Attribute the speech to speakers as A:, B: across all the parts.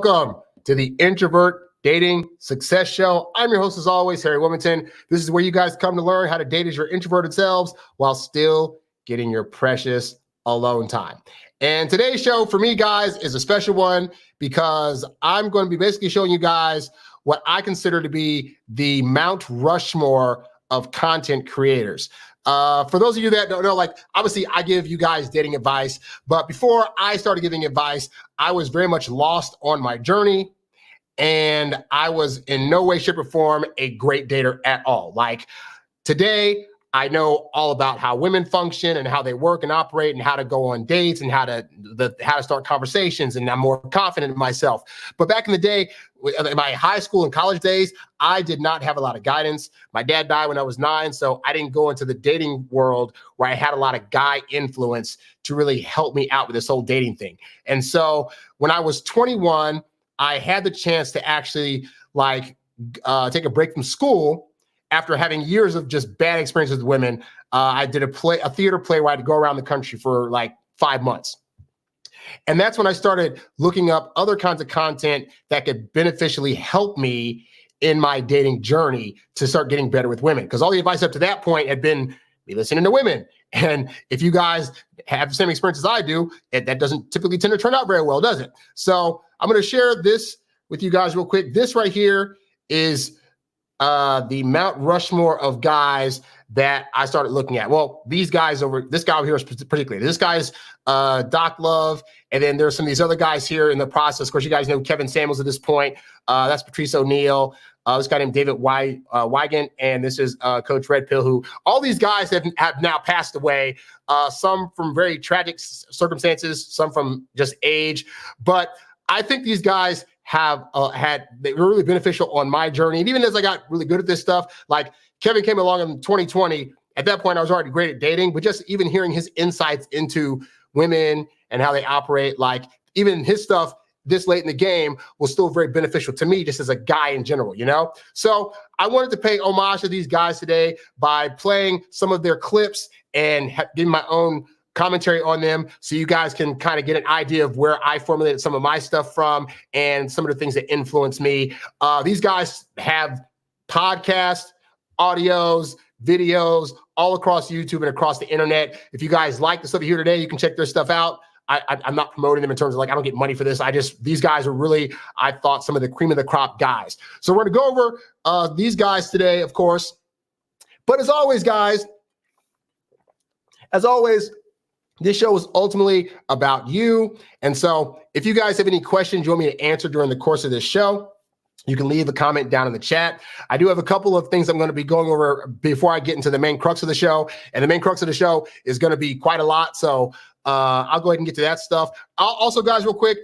A: Welcome to the Introvert Dating Success Show. I'm your host, as always, HarryWilmington. This is where you guys come to learn how to date as your introverted selves while still getting your precious alone time. And today's show for me, guys, is a special one because I'm going to be basically showing you guys what I consider to be the Mount Rushmore of content creators. For those of you that don't know, obviously I give you guys dating advice, but before I started giving advice, I was very much lost on my journey, and I was in no way, shape, or form a great dater at all. Today, I know all about how women function and how they work and operate and how to go on dates and how to start conversations, and I'm more confident in myself. But back in the day, in my high school and college days, I did not have a lot of guidance. My dad died when I was 9, so I didn't go into the dating world where I had a lot of guy influence to really help me out with this whole dating thing. And so when I was 21, I had the chance to actually take a break from school. After having years of just bad experiences with women, I did a theater play where I had to go around the country for 5 months. And that's when I started looking up other kinds of content that could beneficially help me in my dating journey to start getting better with women. Because all the advice up to that point had been me listening to women. And if you guys have the same experience as I do, that doesn't typically tend to turn out very well, does it? So I'm going to share this with you guys real quick. This right here is the Mount Rushmore of guys that I started looking at. Well, this guy over here is particularly. This guy's Doc Love, and then there's some of these other guys here in the process. Of course, you guys know Kevin Samuels at this point. That's Patrice O'Neil. This guy named David Wygant, and this is Coach Red Pill, who all these guys have now passed away, some from very tragic circumstances, some from just age. But I think these guys they were really beneficial on my journey. And even as I got really good at this stuff, like Kevin came along in 2020. At that point, I was already great at dating, but just even hearing his insights into women and how they operate, even his stuff this late in the game was still very beneficial to me just as a guy in general, So I wanted to pay homage to these guys today by playing some of their clips and giving my own commentary on them so you guys can kind of get an idea of where I formulated some of my stuff from and some of the things that influenced me. These guys have podcasts, audios, videos all across YouTube and across the internet. If you guys like the stuff you hear today, you can check their stuff out. I'm not promoting them in terms of I don't get money for this. These guys are really, I thought, some of the cream of the crop guys. So we're going to go over these guys today, of course. But as always, guys, this show is ultimately about you. And so if you guys have any questions you want me to answer during the course of this show, you can leave a comment down in the chat. I do have a couple of things I'm going to be going over before I get into the main crux of the show. And the main crux of the show is going to be quite a lot. So I'll go ahead and get to that stuff. Also, guys, real quick,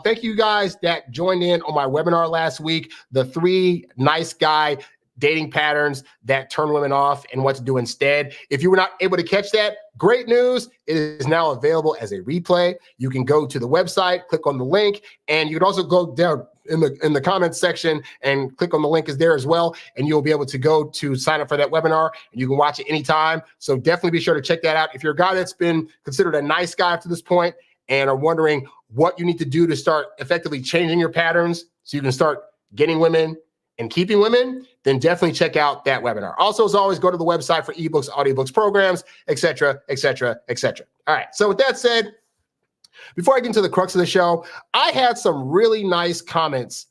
A: thank you guys that joined in on my webinar last week, the 3 nice guy dating patterns that turn women off and what to do instead. If you were not able to catch that, great news. It is now available as a replay. You can go to the website, click on the link, and you can also go down in the comments section and click on the link is there as well. And you'll be able to go to sign up for that webinar, and you can watch it anytime. So definitely be sure to check that out. If you're a guy that's been considered a nice guy up to this point and are wondering what you need to do to start effectively changing your patterns so you can start getting women and keeping women, then definitely check out that webinar. Also, as always, go to the website for eBooks, audiobooks, programs, etc., etc., etc. All right. So with that said, before I get into the crux of the show, I had some really nice comments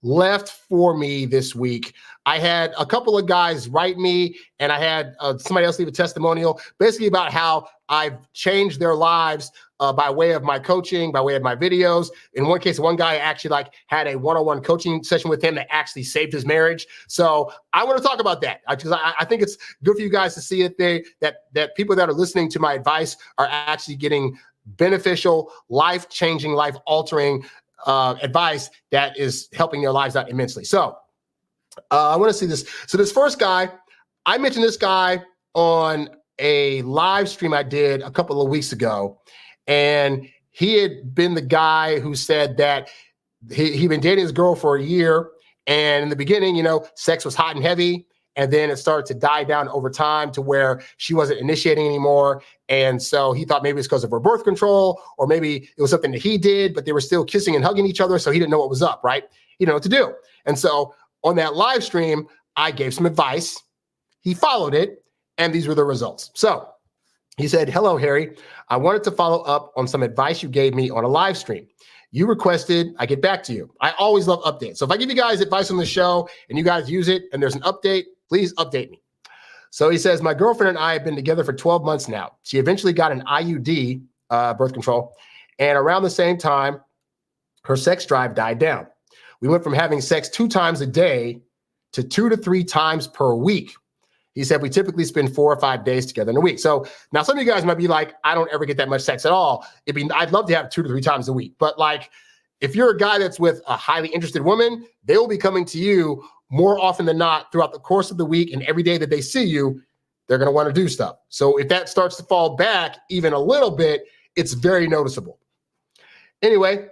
A: left for me this week. I had a couple of guys write me, and I had somebody else leave a testimonial basically about how I've changed their lives by way of my coaching, by way of my videos. In one case, one guy actually had a one-on-one coaching session with him that actually saved his marriage. So I want to talk about that because I think it's good for you guys to see it that people that are listening to my advice are actually getting beneficial, life-changing, life-altering advice that is helping their lives out immensely. So I want to see this. So this first guy, I mentioned this guy on a live stream I did a couple of weeks ago, and he had been the guy who said that he'd been dating his girl for a year, and in the beginning, sex was hot and heavy, And then it started to die down over time to where she wasn't initiating anymore. And so he thought maybe it's because of her birth control, or maybe it was something that he did, but they were still kissing and hugging each other. So he didn't know what was up, right? He didn't know what to do. And so on that live stream, I gave some advice. He followed it, and these were the results. So he said, "Hello, Harry. I wanted to follow up on some advice you gave me on a live stream. You requested I get back to you. I always love updates. So if I give you guys advice on the show and you guys use it and there's an update, please update me." So he says, "My girlfriend and I have been together for 12 months now. She eventually got an IUD, birth control, and around the same time, her sex drive died down. We went from having sex 2 times a day to 2 to 3 times per week. He said, we typically spend 4 or 5 days together in a week." So now some of you guys might be like, "I don't ever get that much sex at all. I'd love to have 2 to 3 times a week." But like, if you're a guy that's with a highly interested woman, they will be coming to you more often than not throughout the course of the week, and every day that they see you, they're going to want to do stuff. So if that starts to fall back even a little bit, it's very noticeable. Anyway,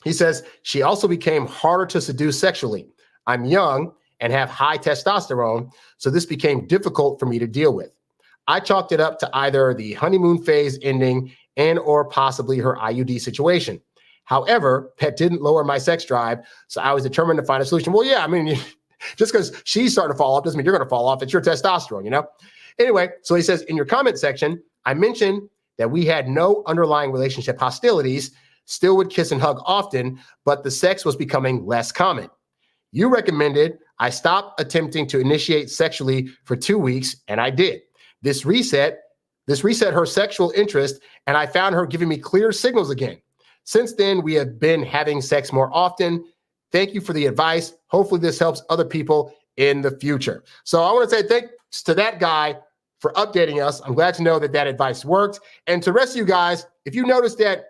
A: he says, "She also became harder to seduce sexually. I'm young and have high testosterone, so this became difficult for me to deal with. I chalked it up to either the honeymoon phase ending and or possibly her IUD situation. However, that didn't lower my sex drive, so I was determined to find a solution." Well, yeah, I mean, just because she's starting to fall off doesn't mean you're going to fall off. It's your testosterone, you know? Anyway, so he says, "In your comment section, I mentioned that we had no underlying relationship hostilities, still would kiss and hug often, but the sex was becoming less common. You recommended I stop attempting to initiate sexually for 2 weeks, and I did. This reset her sexual interest, and I found her giving me clear signals again. Since then, we have been having sex more often. Thank you for the advice. Hopefully this helps other people in the future." So I want to say thanks to that guy for updating us. I'm glad to know that that advice worked. And to the rest of you guys, if you notice that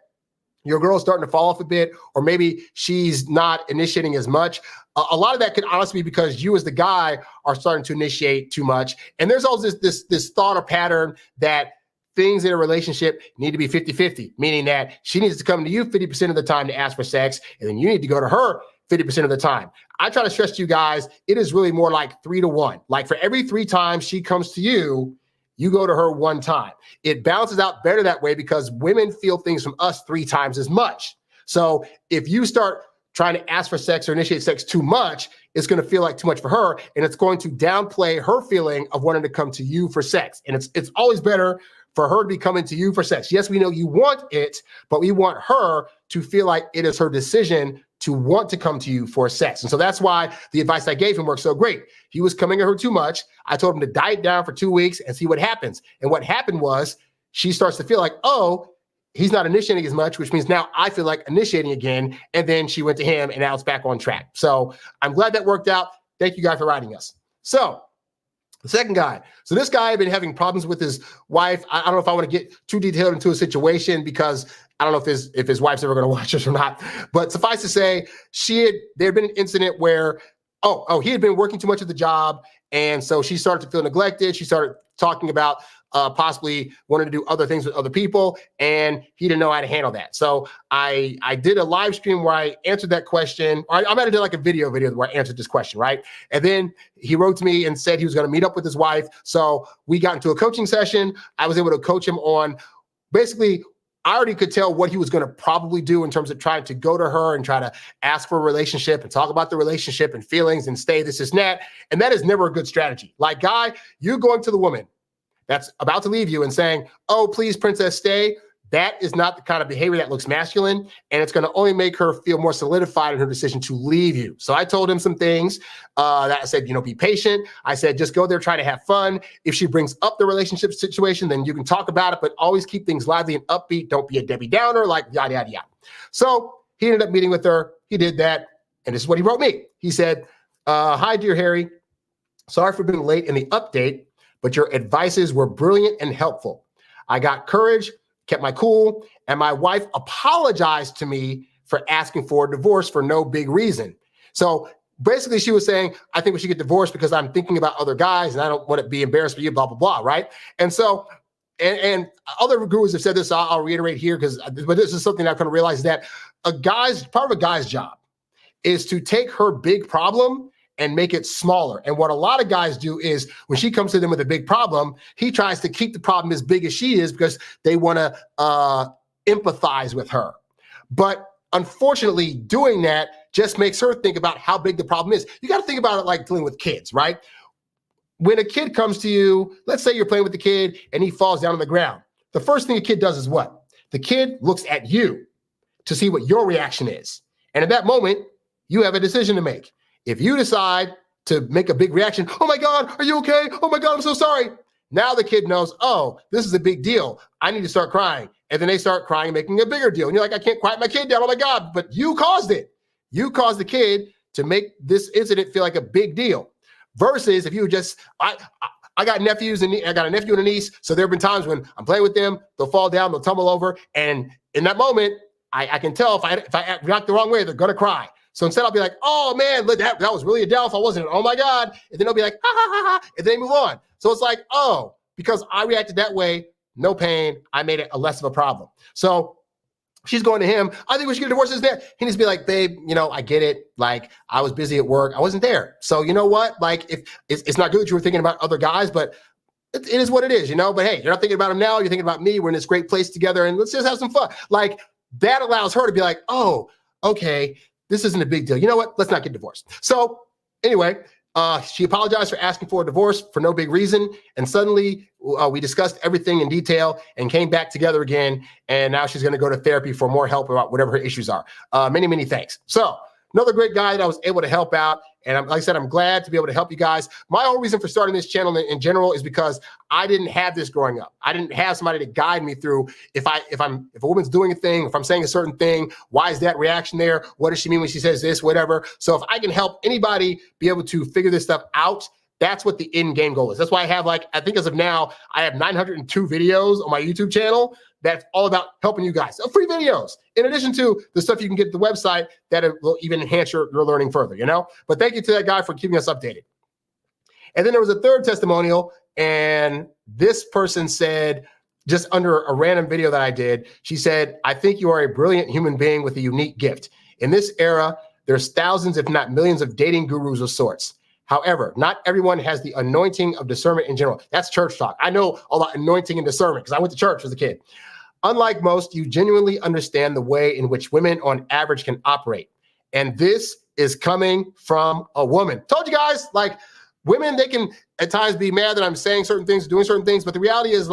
A: your girl's starting to fall off a bit, or maybe she's not initiating as much, a lot of that could honestly be because you as the guy are starting to initiate too much. And there's always this thought or pattern that things in a relationship need to be 50-50, meaning that she needs to come to you 50% of the time to ask for sex, and then you need to go to her 50% of the time. I try to stress to you guys, it is really more like 3 to 1. Like for every 3 times she comes to you, you go to her 1 time. It balances out better that way because women feel things from us 3 times as much. So if you start trying to ask for sex or initiate sex too much, it's going to feel like too much for her, and it's going to downplay her feeling of wanting to come to you for sex. And it's always better for her to be coming to you for sex. Yes, we know you want it, but we want her to feel like it is her decision to want to come to you for sex. And so that's why the advice I gave him worked so great. He was coming at her too much. I told him to diet down for 2 weeks and see what happens. And what happened was she starts to feel like, oh, he's not initiating as much, which means now I feel like initiating again. And then she went to him, and now it's back on track. So I'm glad that worked out. Thank you guys for writing us. So the second guy. So this guy had been having problems with his wife. I don't know if I want to get too detailed into a situation because I don't know if his wife's ever going to watch this or not. But suffice to say, there had been an incident where, he had been working too much at the job. And so she started to feel neglected. She started talking about possibly wanting to do other things with other people, and he didn't know how to handle that. So I did a live stream where I answered that question. I might have done like a video where I answered this question, right? And then he wrote to me and said he was going to meet up with his wife. So we got into a coaching session. I was able to coach him on basically, I already could tell what he was going to probably do in terms of trying to go to her and try to ask for a relationship and talk about the relationship and feelings and stay, this is that. And that is never a good strategy. Like, guy, you're going to the woman that's about to leave you and saying, "Oh, please, princess, stay." That is not the kind of behavior that looks masculine, and it's going to only make her feel more solidified in her decision to leave you. So I told him some things that I said, be patient. I said, just go there, try to have fun. If she brings up the relationship situation, then you can talk about it, but always keep things lively and upbeat. Don't be a Debbie Downer, like yada, yada, yada. So he ended up meeting with her. He did that, and this is what he wrote me. He said, "Hi, dear Harry. Sorry for being late in the update, but your advices were brilliant and helpful. I got courage, kept my cool, and my wife apologized to me for asking for a divorce for no big reason." So basically she was saying, "I think we should get divorced because I'm thinking about other guys and I don't want to be embarrassed for you, blah, blah, blah," right? And so, and other gurus have said this, so I'll reiterate here but this is something I've come to realize, that part of a guy's job is to take her big problem and make it smaller. And what a lot of guys do is when she comes to them with a big problem, he tries to keep the problem as big as she is because they want to empathize with her. But unfortunately, doing that just makes her think about how big the problem is. You got to think about it like dealing with kids, right? When a kid comes to you, let's say you're playing with the kid and he falls down on the ground. The first thing a kid does is what? The kid looks at you to see what your reaction is. And at that moment, you have a decision to make. If you decide to make a big reaction, oh my God, are you okay? Oh my God, I'm so sorry. Now the kid knows, oh, this is a big deal. I need to start crying. And then they start crying, making a bigger deal. And you're like, I can't quiet my kid down. Oh my God, but you caused it. You caused the kid to make this incident feel like a big deal. Versus if you just, I got nephews and I got a nephew and a niece. So there have been times when I'm playing with them, they'll fall down, they'll tumble over. And in that moment, I can tell if I react the wrong way, they're going to cry. So instead I'll be like, oh man, look, that was really a downfall, wasn't it? Oh my God. And then they'll be like, ha ha ha ha. And then they move on. So it's like, oh, because I reacted that way, no pain, I made it a less of a problem. So she's going to him, I think we should get divorced. He needs to be like, babe, I get it. Like, I was busy at work. I wasn't there. So you know what? Like, if it's not good that you were thinking about other guys, but it is what it is, But hey, you're not thinking about him now. You're thinking about me. We're in this great place together and let's just have some fun. Like, that allows her to be like, oh, okay, this isn't a big deal. You know what? Let's not get divorced. So anyway, she apologized for asking for a divorce for no big reason. And suddenly we discussed everything in detail and came back together again. And now she's going to go to therapy for more help about whatever her issues are. Many, many thanks. So another great guy that I was able to help out. And like I said, I'm glad to be able to help you guys. My whole reason for starting this channel in general is because I didn't have this growing up. I didn't have somebody to guide me through if a woman's doing a thing, if I'm saying a certain thing, why is that reaction there? What does she mean when she says this, whatever. So if I can help anybody be able to figure this stuff out, that's what the end game goal is. That's why I have I think as of now, I have 902 videos on my YouTube channel. That's all about helping you guys. So free videos, in addition to the stuff you can get at the website that will even enhance your learning further, But thank you to that guy for keeping us updated. And then there was a third testimonial, and this person said, just under a random video that I did, she said, I think you are a brilliant human being with a unique gift. In this era, there's thousands, if not millions, of dating gurus of sorts. However, not everyone has the anointing of discernment in general. That's church talk. I know all about anointing and discernment because I went to church as a kid. Unlike most, you genuinely understand the way in which women on average can operate. And this is coming from a woman. Told you guys, women, they can at times be mad that I'm saying certain things, doing certain things. But the reality is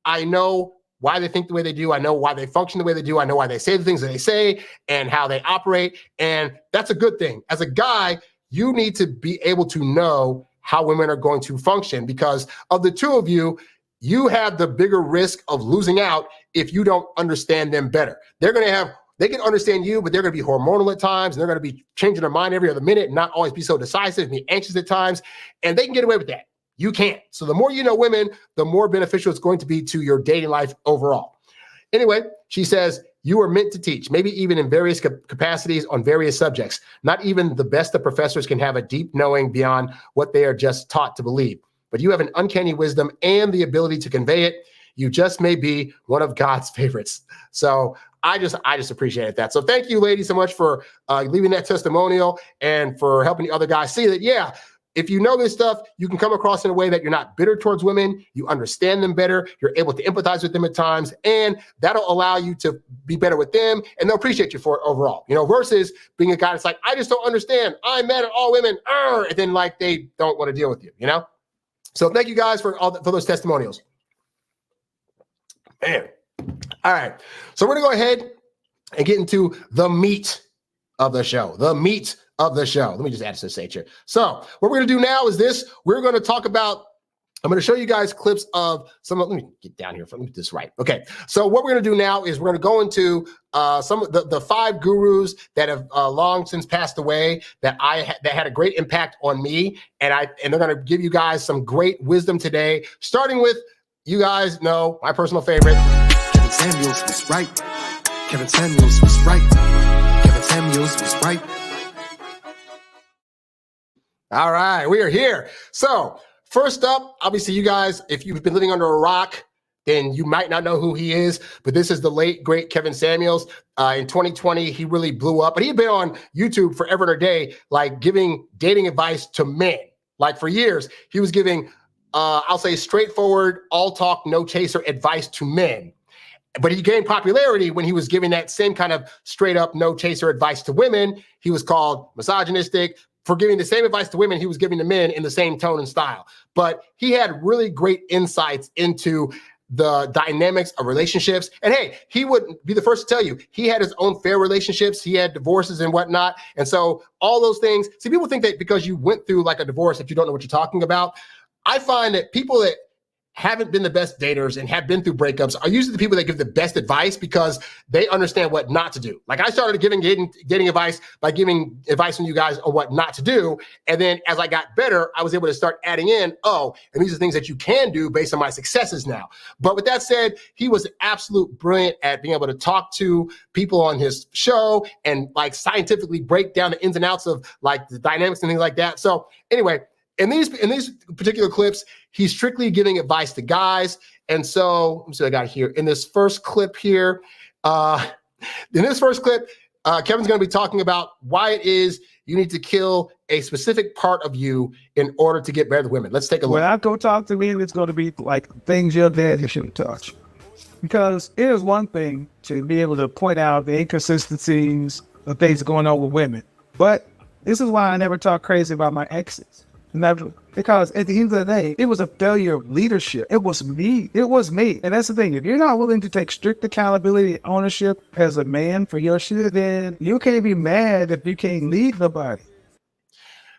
A: I know why they think the way they do. I know why they function the way they do. I know why they say the things that they say and how they operate. And that's a good thing. As a guy, you need to be able to know how women are going to function because of the two of you, you have the bigger risk of losing out if you don't understand them better. They can understand you, but they're going to be hormonal at times, and they're going to be changing their mind every other minute and not always be so decisive, be anxious at times, and they can get away with that. You can't. So the more you know women, the more beneficial it's going to be to your dating life overall. Anyway, she says, you are meant to teach, maybe even in various capacities on various subjects. Not even the best of professors can have a deep knowing beyond what they are just taught to believe. But you have an uncanny wisdom and the ability to convey it. You just may be one of God's favorites. So I just appreciate that. So thank you, ladies, so much for leaving that testimonial and for helping the other guys see that, yeah, if you know this stuff, you can come across in a way that you're not bitter towards women, you understand them better, you're able to empathize with them at times, and that'll allow you to be better with them, and they'll appreciate you for it overall, versus being a guy that's like, I just don't understand, I'm mad at all women, and then they don't want to deal with you, So thank you guys for those testimonials. Man. All right. So we're going to go ahead and get into the meat of the show. Let me just add this here. So what we're going to do now is this. We're going to talk about, I'm going to show you guys clips of let me get down here. Let me get this right. Okay. So what we're going to do now is we're going to go into some of the 5 gurus that have long since passed away that had a great impact on me. And they're going to give you guys some great wisdom today, starting with, you guys know my personal favorite.
B: Kevin Samuels was right. Kevin Samuels was right. Kevin Samuels was right.
A: All right, we are here. So first up, obviously you guys, if you've been living under a rock, then you might not know who he is, but this is the late, great Kevin Samuels. In 2020, he really blew up, but he had been on YouTube forever and a day, like giving dating advice to men. Like for years, he was giving, I'll say straightforward, all talk, no chaser advice to men. But he gained popularity when he was giving that same kind of straight up, no chaser advice to women. He was called misogynistic. For giving the same advice to women, he was giving to men in the same tone and style. But he had really great insights into the dynamics of relationships. And hey, he would be the first to tell you, he had his own fair relationships. He had divorces and whatnot. And so all those things, see, people think that because you went through like a divorce that you don't know what you're talking about. I find that people that haven't been the best daters and have been through breakups are usually the people that give the best advice because they understand what not to do. Like I started giving dating advice by giving advice from you guys on what not to do. And then as I got better, I was able to start adding in, and these are things that you can do based on my successes now. But with that said, he was absolute brilliant at being able to talk to people on his show and like scientifically break down the ins and outs of like the dynamics and things like that. So anyway, in these particular clips, he's strictly giving advice to guys. And so, let me see what I got here. In this first clip here, Kevin's going to be talking about why it is you need to kill a specific part of you in order to get better with women. Let's take a look.
C: When I go talk to men, it's going to be like things your dad shouldn't touch. Because it is one thing to be able to point out the inconsistencies of things going on with women. But this is why I never talk crazy about my exes. Never. Because at the end of the day, it was a failure of leadership. It was me. And that's the thing. If you're not willing to take strict accountability and ownership as a man for your shit, then you can't be mad if you can't lead nobody.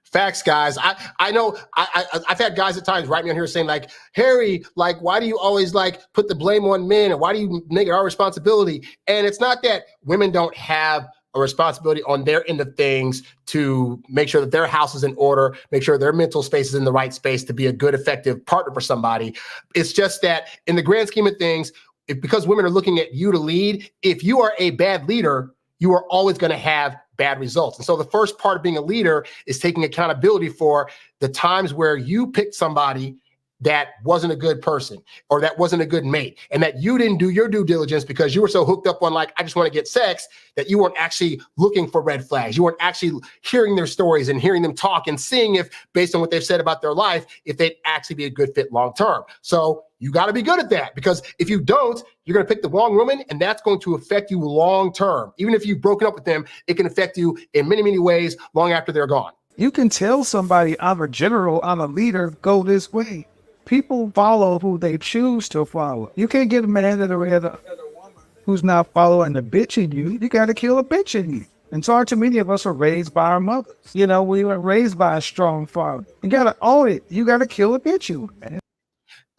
A: Facts, guys. I know I've had guys at times write me on here saying like, Harry, like, why do you always like put the blame on men? And why do you make it our responsibility? And it's not that women don't have a responsibility on their end of things to make sure that their house is in order, make sure their mental space is in the right space to be a good, effective partner for somebody. It's just that in the grand scheme of things, because women are looking at you to lead, if you are a bad leader, you are always going to have bad results. And so the first part of being a leader is taking accountability for the times where you picked somebody that wasn't a good person or that wasn't a good mate, and that you didn't do your due diligence because you were so hooked up on like, I just want to get sex, that you weren't actually looking for red flags. You weren't actually hearing their stories and hearing them talk and seeing if, based on what they've said about their life, if they'd actually be a good fit long-term. So you got to be good at that, because if you don't, you're going to pick the wrong woman, and that's going to affect you long-term. Even if you've broken up with them, it can affect you in many, many ways long after they're gone.
C: You can tell somebody, I'm a general, I'm a leader, go this way. People follow who they choose to follow. You can't get a man that a woman who's not following the bitch in you. You got to kill a bitch in you. And so too many of us are raised by our mothers. You know, we were raised by a strong father. You got to own it. You got to kill a bitch in you, man.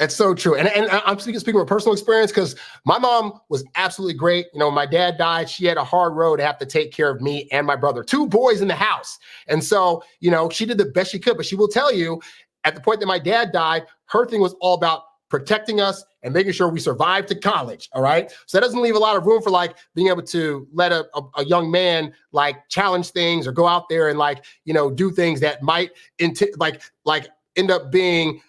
A: That's so true. And I'm speaking from personal experience, because my mom was absolutely great. You know, when my dad died, she had a hard road to have to take care of me and my brother, 2 boys in the house. And so, you know, she did the best she could, but she will tell you, at the point that my dad died, her thing was all about protecting us and making sure we survived to college. All right. So that doesn't leave a lot of room for like being able to let a young man like challenge things or go out there and like, you know, do things that might like end up being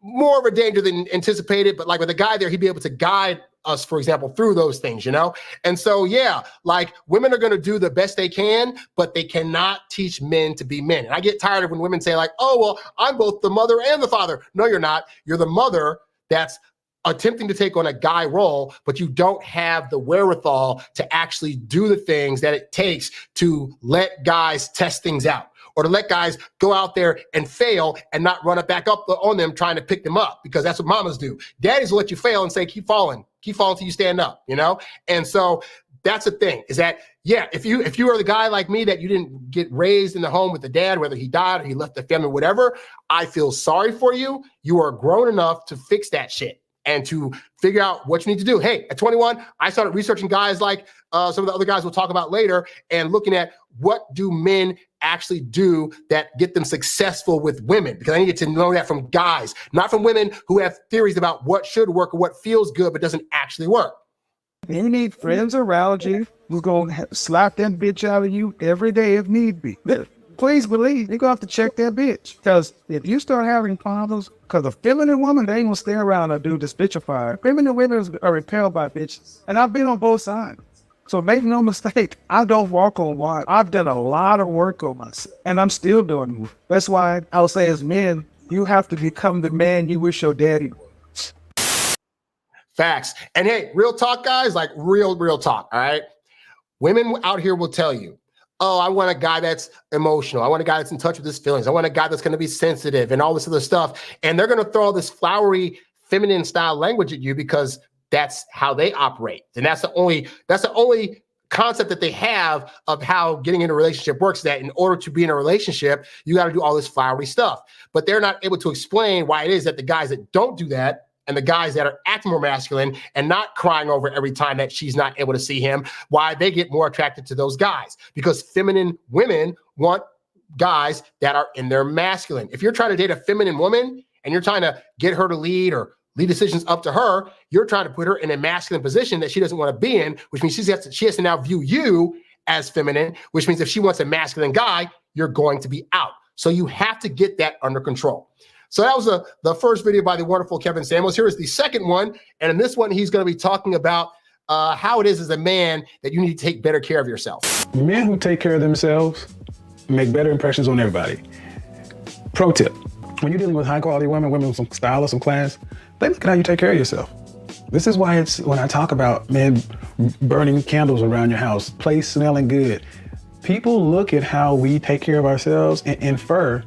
A: more of a danger than anticipated. But like with a guy there, he'd be able to guide us, for example, through those things, you know? And so, yeah, like women are going to do the best they can, but they cannot teach men to be men. And I get tired of when women say like, oh, well, I'm both the mother and the father. No, you're not. You're the mother that's attempting to take on a guy role, but you don't have the wherewithal to actually do the things that it takes to let guys test things out, or to let guys go out there and fail and not run it back up on them trying to pick them up, because that's what mamas do. Daddies will let you fail and say, keep falling till you stand up, you know? And so that's the thing, is that, yeah, if you are the guy like me that you didn't get raised in the home with the dad, whether he died or he left the family, whatever, I feel sorry for you. You are grown enough to fix that shit and to figure out what you need to do. Hey, at 21, I started researching guys like some of the other guys we'll talk about later, and looking at what do men actually do that get them successful with women, because I needed to know that from guys, not from women who have theories about what should work or what feels good but doesn't actually work.
C: You need friends around you who's going to slap that bitch out of you every day if need be. please believe you're gonna have to check that bitch. Because if you start having problems, because a feminine woman, they ain't gonna stay around and do this bitchifier. Feminine women are repelled by bitches. And I've been on both sides. So make no mistake, I don't walk on water. I've done a lot of work on myself, and I'm still doing it. That's why I would say as men, you have to become the man you wish your daddy was.
A: Facts. And hey, real talk, guys, like real talk, all right? Women out here will tell you, oh, I want a guy that's emotional. I want a guy that's in touch with his feelings. I want a guy that's going to be sensitive and all this other stuff. And they're going to throw all this flowery, feminine style language at you because that's how they operate. And that's the only concept that they have of how getting in a relationship works, that in order to be in a relationship, you got to do all this flowery stuff. But they're not able to explain why it is that the guys that don't do that and the guys that are acting more masculine and not crying over every time that she's not able to see him, why they get more attracted to those guys. Because feminine women want guys that are in their masculine. If you're trying to date a feminine woman and you're trying to get her to lead decisions up to her, you're trying to put her in a masculine position that she doesn't want to be in, which means she has to now view you as feminine, which means if she wants a masculine guy, you're going to be out. So you have to get that under control. So that was the first video by the wonderful Kevin Samuels. Here is the second one. And in this one, he's going to be talking about how it is as a man that you need to take better care of yourself.
D: Men who take care of themselves make better impressions on everybody. Pro tip, when you're dealing with high quality women with some style or some class, they look at how you take care of yourself. This is why when I talk about men burning candles around your house, place smelling good, people look at how we take care of ourselves and infer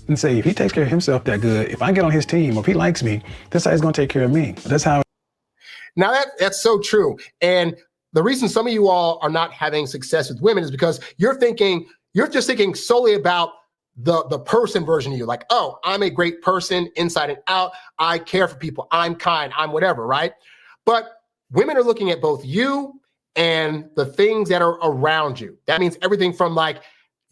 D: and say, if he takes care of himself that good, if I get on his team, or if he likes me, that's how he's gonna take care of me. That's how.
A: Now that's so true. And the reason some of you all are not having success with women is because you're just thinking solely about the person version of you. Like, oh, I'm a great person inside and out. I care for people. I'm kind. I'm whatever, right? But women are looking at both you and the things that are around you. That means everything from like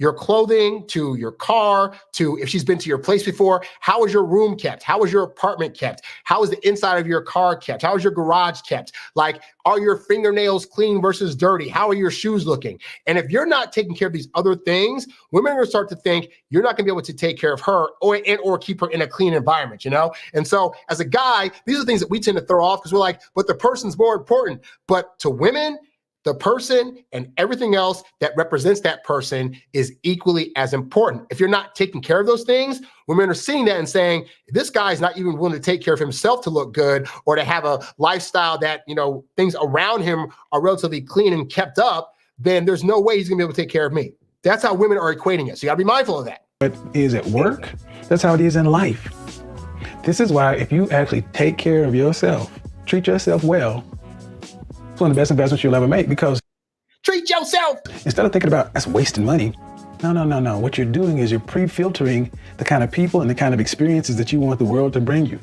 A: your clothing to your car to if she's been to your place before. How is your room kept? How is your apartment kept? How is the inside of your car kept? How is your garage kept? Like, are your fingernails clean versus dirty? How are your shoes looking? And if you're not taking care of these other things, women are going to start to think you're not going to be able to take care of her or keep her in a clean environment, you know? And so as a guy, these are things that we tend to throw off because we're like, but the person's more important. But to women, the person and everything else that represents that person is equally as important. If you're not taking care of those things, women are seeing that and saying, this guy's not even willing to take care of himself to look good or to have a lifestyle that, you know, things around him are relatively clean and kept up, then there's no way he's gonna be able to take care of me. That's how women are equating it. So you gotta be mindful of that.
D: It is at work. That's how it is in life. This is why if you actually take care of yourself, treat yourself well, it's one of the best investments you'll ever make, because
A: treat yourself.
D: Instead of thinking about that's wasting money. No. What you're doing is you're pre-filtering the kind of people and the kind of experiences that you want the world to bring you.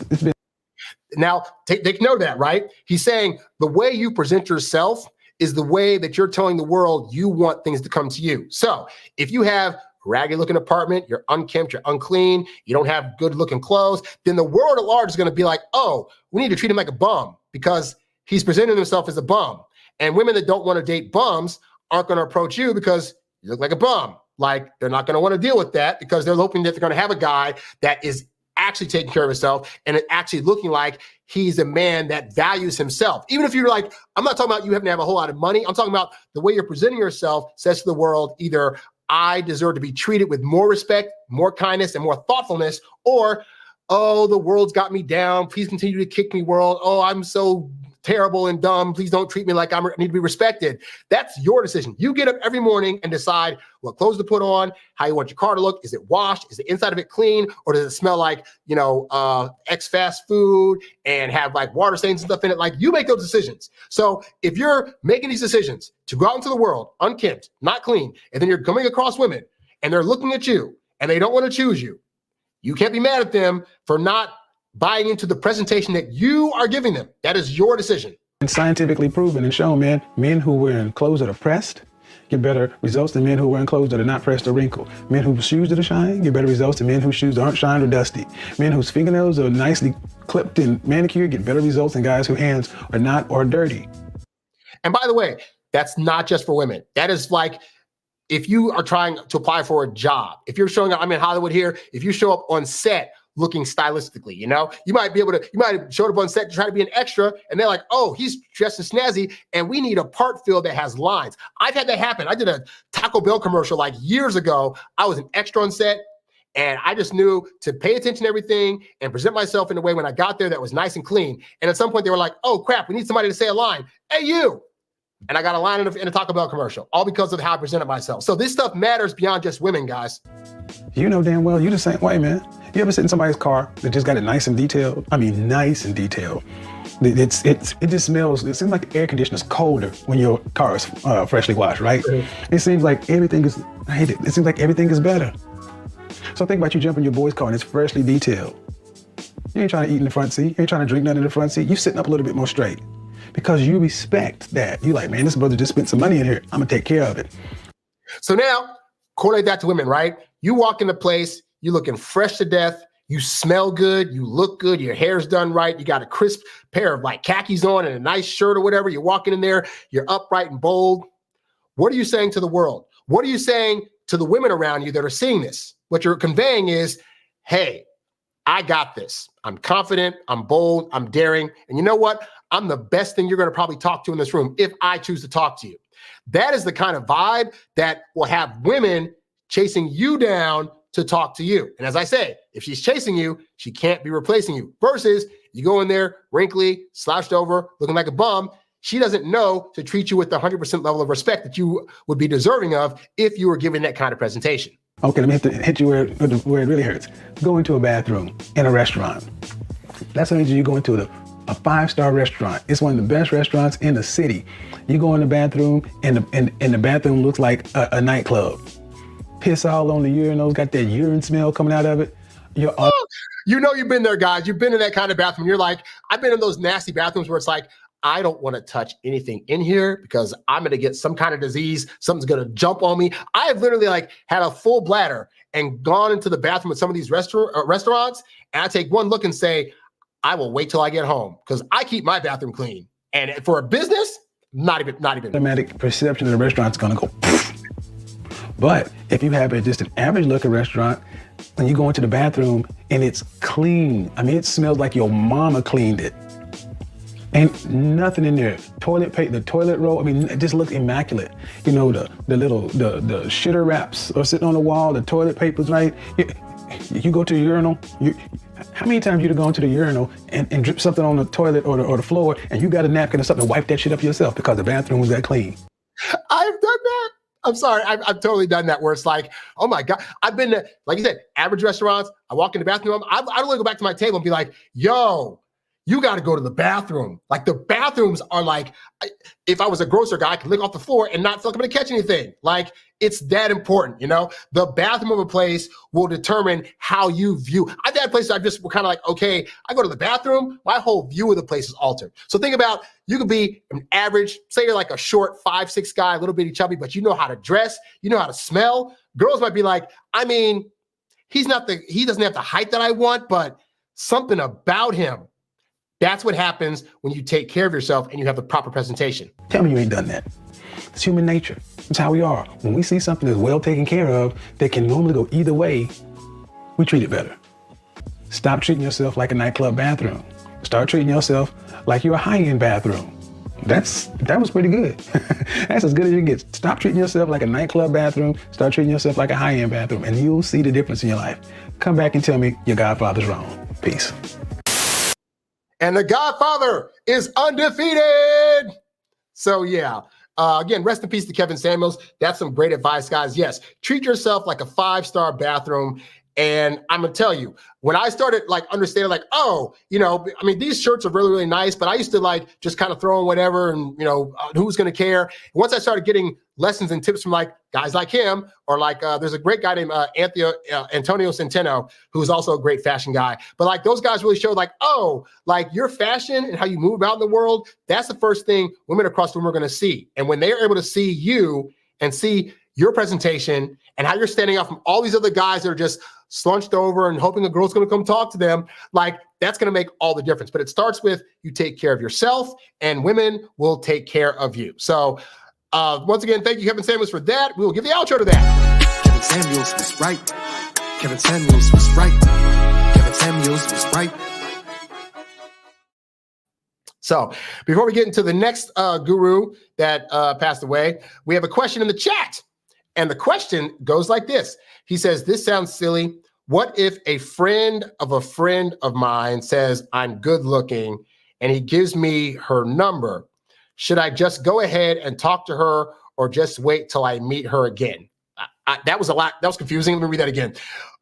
A: Now, take note of that, right? He's saying the way you present yourself is the way that you're telling the world you want things to come to you. So if you have a raggedy looking apartment, you're unkempt, you're unclean, you don't have good looking clothes, then the world at large is going to be like, oh, we need to treat him like a bum because he's presenting himself as a bum. And women that don't want to date bums aren't going to approach you because you look like a bum. Like, they're not going to want to deal with that because they're hoping that they're going to have a guy that is actually taking care of himself and actually looking like he's a man that values himself. Even if you're like, I'm not talking about you having to have a whole lot of money. I'm talking about the way you're presenting yourself says to the world, either I deserve to be treated with more respect, more kindness, and more thoughtfulness, or, oh, the world's got me down. Please continue to kick me, world. Oh, I'm so terrible and dumb. Please don't treat me like I need to be respected. That's your decision. You get up every morning and decide what clothes to put on, how you want your car to look. Is it washed? Is the inside of it clean? Or does it smell like, ex-fast food and have like water stains and stuff in it? Like, you make those decisions. So if you're making these decisions to go out into the world unkempt, not clean, and then you're coming across women and they're looking at you and they don't want to choose you, you can't be mad at them for not buying into the presentation that you are giving them. That is your decision.
D: And scientifically proven and shown, men who wear clothes that are pressed get better results than men who wear clothes that are not pressed or wrinkled. Men whose shoes that are shiny get better results than men whose shoes aren't shined or dusty. Men whose fingernails are nicely clipped and manicured get better results than guys whose hands are not or dirty.
A: And by the way, that's not just for women. That is like if you are trying to apply for a job, if you're showing up, I'm in Hollywood here, if you show up on set looking stylistically, you might have showed up on set to try to be an extra, and they're like, oh, he's dressed as snazzy, and we need a part filled that has lines. I've had that happen. I did a Taco Bell commercial like years ago. I was an extra on set, and I just knew to pay attention to everything and present myself in a way when I got there that was nice and clean. And at some point they were like, oh crap, we need somebody to say a line. Hey, you. And I got a line in a Taco Bell commercial, all because of how I presented myself. So this stuff matters beyond just women, guys.
D: You know damn well you're the same way, man. You ever sit in somebody's car that just got it nice and detailed? I mean, nice and detailed. It just smells, it seems like the air conditioner's colder when your car is freshly washed, right? Mm-hmm. It seems like everything is, I hate it. It seems like everything is better. So think about you jumping in your boy's car and it's freshly detailed. You ain't trying to eat in the front seat. You ain't trying to drink nothing in the front seat. You sitting up a little bit more straight because you respect that. You like, man, this brother just spent some money in here. I'm gonna take care of it.
A: So now, correlate that to women, right? You walk in the place, you're looking fresh to death. You smell good. You look good. Your hair's done right. You got a crisp pair of like khakis on and a nice shirt or whatever. You're walking in there. You're upright and bold. What are you saying to the world? What are you saying to the women around you that are seeing this? What you're conveying is, hey, I got this. I'm confident. I'm bold. I'm daring. And you know what? I'm the best thing you're going to probably talk to in this room if I choose to talk to you. That is the kind of vibe that will have women chasing you down to talk to you. And as I say, if she's chasing you, she can't be replacing you. Versus you go in there wrinkly, slouched over, looking like a bum. She doesn't know to treat you with the 100% level of respect that you would be deserving of if you were given that kind of presentation.
D: Okay, let me hit you where it really hurts. Go into a bathroom in a restaurant. That's how you go into a 5-star restaurant. It's one of the best restaurants in the city. You go in the bathroom and the bathroom looks like a nightclub. Piss all on the urinals, got that urine smell coming out of it. You
A: know you've been there, guys. You've been in that kind of bathroom. You're like, I've been in those nasty bathrooms where it's like, I don't want to touch anything in here because I'm going to get some kind of disease. Something's going to jump on me. I have literally like had a full bladder and gone into the bathroom at some of these restaurants, and I take one look and say, I will wait till I get home because I keep my bathroom clean. And for a business, not even.
D: Automatic perception of the restaurant's going to go. But if you have just an average looking restaurant and you go into the bathroom and it's clean, I mean, it smells like your mama cleaned it. Ain't nothing in there. Toilet paper, the toilet roll, I mean, it just looks immaculate. You know, the shitter wraps are sitting on the wall, the toilet paper's right. You go to a urinal, how many times you've gone to the urinal and drip something on the toilet or the floor and you got a napkin or something to wipe that shit up yourself because the bathroom was that clean?
A: I've done that. I'm sorry. I've totally done that where it's like, oh my God. I've been to, like you said, average restaurants. I walk in the bathroom. I don't go back to my table and be like, yo, you got to go to the bathroom. Like the bathrooms are like, if I was a grocer guy, I could lick off the floor and not feel like I'm going to catch anything. Like it's that important, you know? The bathroom of a place will determine how you view. I've had places I just were kind of like, okay, I go to the bathroom, my whole view of the place is altered. So think about, you could be an average, say you're like a short 5'6" guy, a little bitty chubby, but you know how to dress, you know how to smell. Girls might be like, I mean, he doesn't have the height that I want, but something about him. That's what happens when you take care of yourself and you have the proper presentation.
D: Tell me you ain't done that. It's human nature. It's how we are. When we see something that's well taken care of that can normally go either way, we treat it better. Stop treating yourself like a nightclub bathroom. Start treating yourself like you're a high-end bathroom. That was pretty good. That's as good as you get. Stop treating yourself like a nightclub bathroom. Start treating yourself like a high-end bathroom, and you'll see the difference in your life. Come back and tell me your Godfather's wrong. Peace.
A: And the Godfather is undefeated. So yeah, again, rest in peace to Kevin Samuels. That's some great advice, guys. Yes, treat yourself like a 5-star bathroom. And I'm gonna tell you, when I started like understanding like, oh, you know, I mean, these shirts are really, really nice, but I used to like just kind of throw in whatever and, you know, who's gonna care? Once I started getting lessons and tips from like guys like him, or like there's a great guy named Antonio Centeno, who's also a great fashion guy. But like those guys really showed like, oh, like your fashion and how you move about in the world, that's the first thing women across the room are gonna see. And when they're able to see you and see your presentation and how you're standing out from all these other guys that are just slunched over and hoping a girl's going to come talk to them, like that's going to make all the difference. But it starts with you take care of yourself and women will take care of you. So Once again, thank you, Kevin Samuels, for that. We will give the outro to that.
B: Kevin Samuels was right. Kevin Samuels was right. Kevin Samuels was right.
A: So before we get into the next guru that passed away, we have a question in the chat. And the question goes like this. He says, this sounds silly. What if a friend of mine says I'm good looking and he gives me her number? Should I just go ahead and talk to her or just wait till I meet her again? That was a lot. That was confusing. Let me read that again.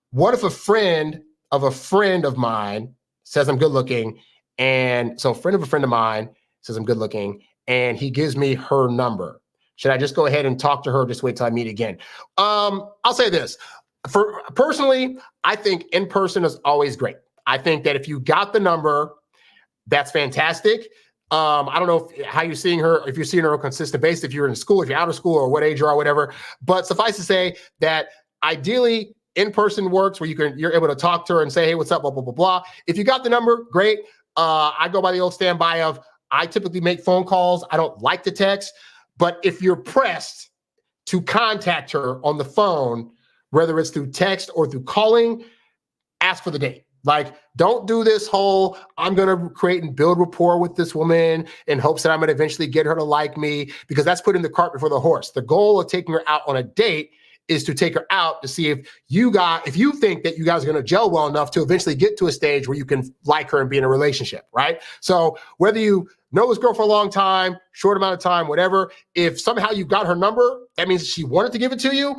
A: What if a friend of mine says I'm good looking? And so a friend of mine says I'm good looking and he gives me her number. Should I just go ahead and talk to her or just wait till I meet again? I'll say this. Personally, I think in person is always great. I think that if you got the number, that's fantastic. I don't know how you're seeing her, if you're seeing her on a consistent basis, if you're in school, if you're out of school or what age you are, whatever. But suffice to say that ideally in-person works where you're able to talk to her and say, hey, what's up, blah, blah, blah, blah. If you got the number, great. I go by the old standby of I typically make phone calls. I don't like to text. But if you're pressed to contact her on the phone, whether it's through text or through calling, ask for the date. Like, don't do this whole, I'm going to create and build rapport with this woman in hopes that I'm going to eventually get her to like me, because that's putting the cart before the horse. The goal of taking her out on a date is to take her out to see if you think that you guys are going to gel well enough to eventually get to a stage where you can like her and be in a relationship, right? So whether you know this girl for a long time, short amount of time, whatever, if somehow you got her number, that means she wanted to give it to you.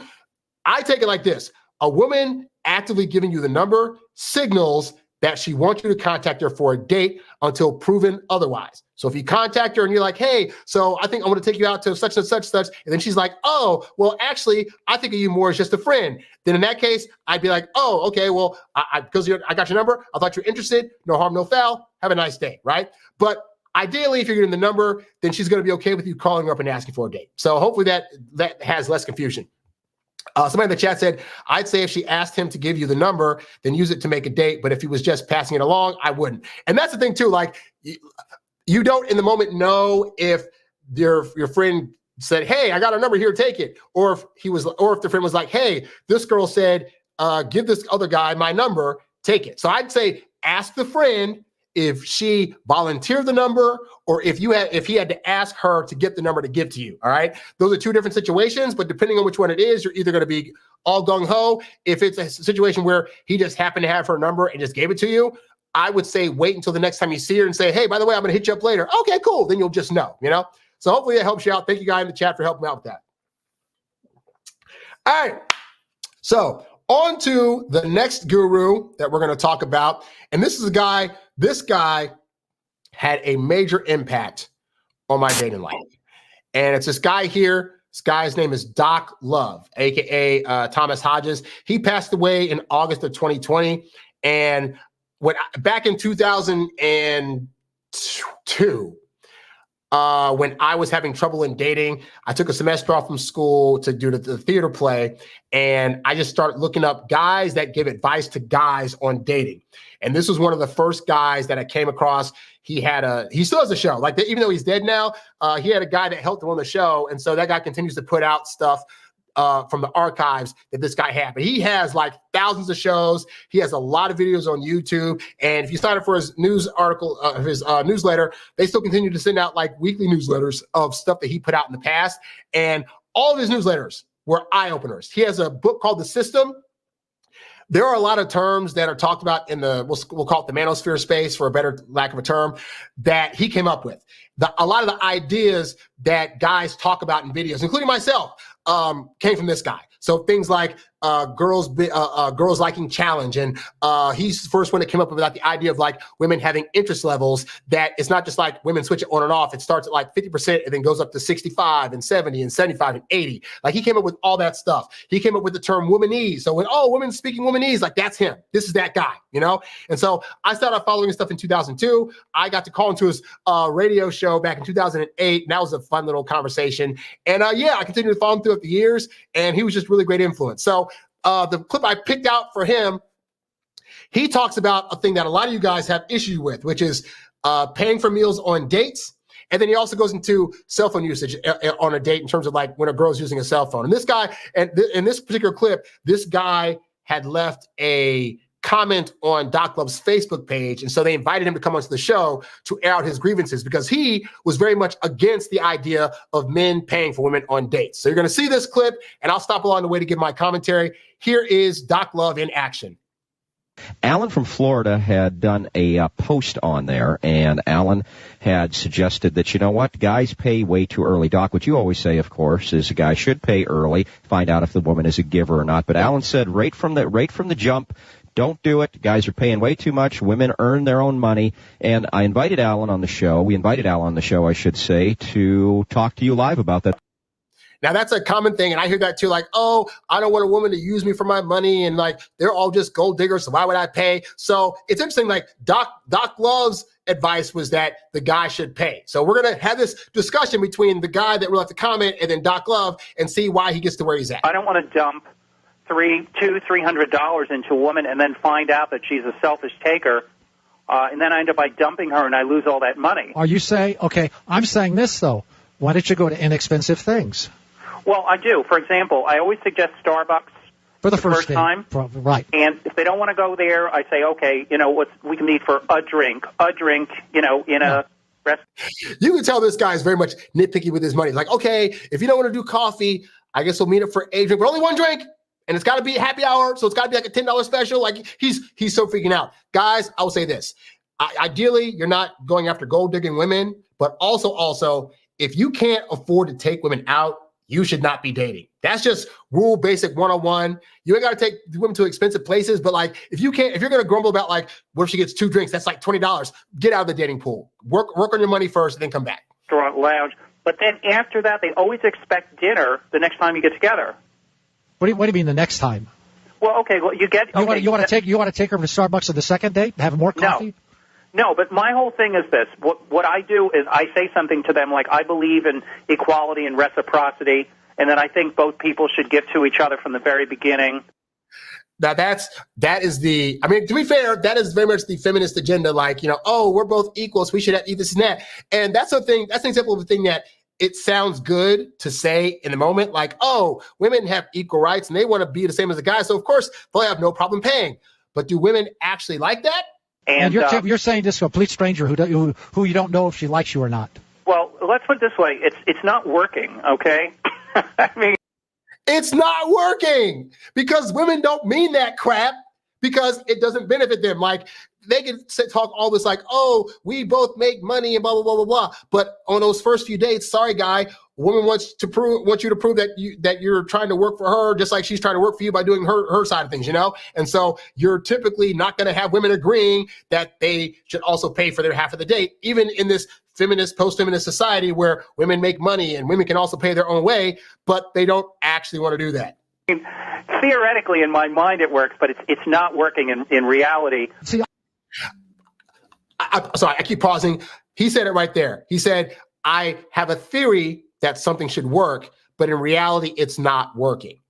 A: I take it like this. A woman actively giving you the number signals that she wants you to contact her for a date until proven otherwise. So if you contact her and you're like, hey, so I think I want to take you out to such and such, and then she's like, oh, well, actually, I think of you more as just a friend. Then in that case, I'd be like, oh, okay, well, because I got your number, I thought you're interested, no harm, no foul, have a nice day, right? But ideally, if you're getting the number, then she's going to be okay with you calling her up and asking for a date. So hopefully that has less confusion. Somebody in the chat said, I'd say if she asked him to give you the number, then use it to make a date. But if he was just passing it along, I wouldn't. And that's the thing too. Like, you don't in the moment know if your friend said, hey, I got a number here, take it. Or if the friend was like, hey, this girl said, give this other guy my number, take it. So I'd say ask the friend if she volunteered the number or if he had to ask her to get the number to give to you. All right. Those are two different situations, but depending on which one it is, you're either going to be all gung ho. If it's a situation where he just happened to have her number and just gave it to you, I would say wait until the next time you see her and say, hey, by the way, I'm going to hit you up later. Okay, cool. Then you'll just know, So hopefully that helps you out. Thank you guys in the chat for helping me out with that. All right. So on to the next guru that we're going to talk about. And this guy had a major impact on my dating life. And it's this guy here. This guy's name is Doc Love, a.k.a. Thomas Hodges. He passed away in August of 2020. And back in 2002, when I was having trouble in dating, I took a semester off from school to do the theater play. And I just started looking up guys that give advice to guys on dating. And this was one of the first guys that I came across. He still has a show. Like, even though he's dead now, he had a guy that helped him on the show. And so that guy continues to put out stuff from the archives that this guy had. But he has like thousands of shows. He has a lot of videos on YouTube. And if you sign up for his news article, his newsletter, they still continue to send out like weekly newsletters of stuff that he put out in the past. And all of his newsletters were eye openers. He has a book called The System. There are a lot of terms that are talked about in we'll call it the manosphere space, for a better lack of a term, that he came up with. A lot of the ideas that guys talk about in videos, including myself, came from this guy. So things like girls liking challenge. And he's the first one that came up with the idea of like women having interest levels, that it's not just like women switch it on and off. It starts at like 50% and then goes up to 65 and 70 and 75 and 80. Like, he came up with all that stuff. He came up with the term womanese. So when, women speaking womanese, like, that's him. This is that guy, And so I started following his stuff in 2002. I got to call into his radio show back in 2008. And that was a fun little conversation. And I continued to follow him throughout the years. And he was just really great influence. So the clip I picked out for him, he talks about a thing that a lot of you guys have issue with, which is paying for meals on dates And then he also goes into cell phone usage on a date in terms of like when a girl's using a cell phone. And this guy, in this particular clip, this guy had left a comment on Doc Love's Facebook page. And so they invited him to come onto the show to air out his grievances because he was very much against the idea of men paying for women on dates. So you're going to see this clip, and I'll stop along the way to give my commentary. Here is Doc Love in action.
E: Alan from Florida had done a post on there, and Alan had suggested that, you know what, guys pay way too early. Doc, what you always say, of course, is a guy should pay early, find out if the woman is a giver or not. But Alan said right from the jump, don't do it. Guys are paying way too much. Women earn their own money. And I invited Alan on the show. We invited Alan on the show, I should say, to talk to you live about that.
A: Now, that's a common thing, and I hear that too, like, oh, I don't want a woman to use me for my money, and like, they're all just gold diggers, so why would I pay? So it's interesting, like, Doc Love's advice was that the guy should pay. So we're going to have this discussion between the guy that left the comment and then Doc Love and see why he gets to where he's at.
F: I don't want to dump $300 into a woman and then find out that she's a selfish taker, and then I end up by dumping her and I lose all that money.
G: Are you saying, okay, I'm saying this, though. Why don't you go to inexpensive things?
F: Well, I do. For example, I always suggest Starbucks
G: for the first
F: time.
G: Right.
F: And if they don't want to go there, I say, okay, you know, what we can meet for a drink, you know, in a restaurant.
A: You can tell this guy is very much nitpicky with his money. Like, okay, if you don't want to do coffee, I guess we'll meet up for a drink, but only one drink. And it's got to be happy hour, so it's got to be like a $10 special. Like, he's so freaking out. Guys, I will say this. Ideally, you're not going after gold-digging women, but also, if you can't afford to take women out, you should not be dating. That's just rule basic 101. You ain't got to take women to expensive places, but like, if you're going to grumble about like, what if she gets 2 drinks? That's like $20. Get out of the dating pool. Work on your money first and then come back.
F: Restaurant lounge. But then after that, they always expect dinner the next time you get together.
G: What do you mean the next time?
F: Well, okay, well, you want
G: to take her to Starbucks on the second date and have more coffee?
F: No, but my whole thing is this. What I do is I say something to them like I believe in equality and reciprocity, and then I think both people should give to each other from the very beginning.
A: Now that is the, I mean, to be fair, that is very much the feminist agenda. Like, you know, oh, we're both equals, we should have this and that. And that's an example of a thing that it sounds good to say in the moment, like, oh, women have equal rights and they want to be the same as a guy. So of course they'll have no problem paying. But do women actually like that?
G: And you're saying this to a complete stranger who you don't know if she likes you or not.
F: Well, let's put it this way. It's not working, okay? I mean,
A: it's not working because women don't mean that crap because it doesn't benefit them. Like, they can talk all this like, oh, we both make money and blah, blah, blah, blah, blah. But on those first few dates, sorry, guy, a woman wants you to prove that you're trying to work for her just like she's trying to work for you by doing her side of things, you know? And so you're typically not going to have women agreeing that they should also pay for their half of the date, even in this post-feminist society where women make money and women can also pay their own way, but they don't actually want to do that.
F: I mean, theoretically, in my mind, it works, but it's not working in reality.
G: See,
A: sorry, I keep pausing. He said it right there. He said, I have a theory that something should work, but in reality, it's not working.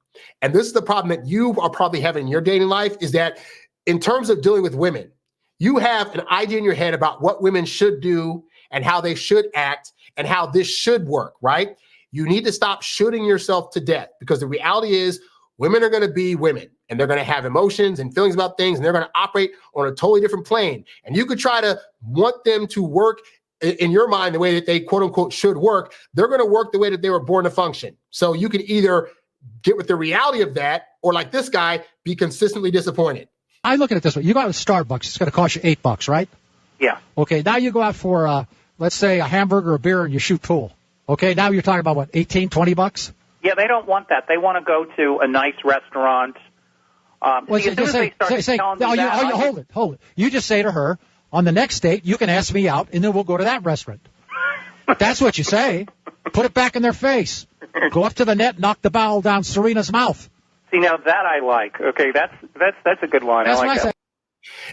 A: And this is the problem that you are probably having in your dating life is that in terms of dealing with women, you have an idea in your head about what women should do and how they should act and how this should work, right? You need to stop shooting yourself to death because the reality is women are going to be women and they're going to have emotions and feelings about things and they're going to operate on a totally different plane. And you could try to want them to work in your mind the way that they quote unquote should work. They're going to work the way that they were born to function. So you can either get with the reality of that or like this guy, be consistently disappointed.
G: I look at it this way. You go out to Starbucks, it's going to cost you $8, right?
F: Yeah.
G: Okay, now you go out for, let's say, a hamburger, a beer, and you shoot pool. Okay, now you're talking about, what, $18, $20?
F: Yeah, they don't want that. They want to go to a nice restaurant.
G: Hold it. You just say to her, on the next date, you can ask me out, and then we'll go to that restaurant. That's what you say. Put it back in their face. Go up to the net, knock the bowel down Serena's mouth.
F: See, now that I like. Okay, that's a good line.
G: That's
F: I like that.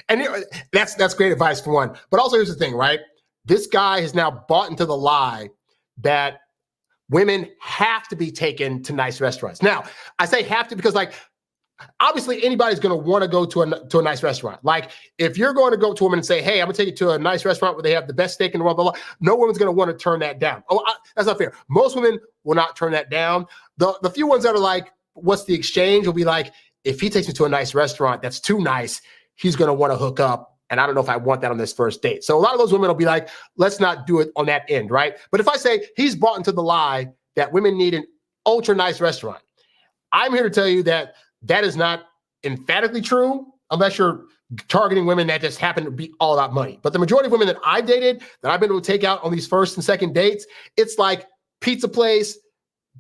A: And that's great advice for one. But also here's the thing, right? This guy has now bought into the lie that women have to be taken to nice restaurants. Now, I say have to because like obviously anybody's going to want to go to a nice restaurant. Like if you're going to go to a woman and say, hey, I'm going to take you to a nice restaurant where they have the best steak in the world, blah, blah, blah, no woman's going to want to turn that down. That's not fair. Most women will not turn that down. The few ones that are like, what's the exchange, will be like, if he takes me to a nice restaurant that's too nice, he's going to want to hook up. And I don't know if I want that on this first date. So a lot of those women will be like, let's not do it on that end, right? But if I say he's bought into the lie that women need an ultra nice restaurant, I'm here to tell you that that is not emphatically true unless you're targeting women that just happen to be all about money. But the majority of women that I've dated, that I've been able to take out on these first and second dates, it's like pizza place,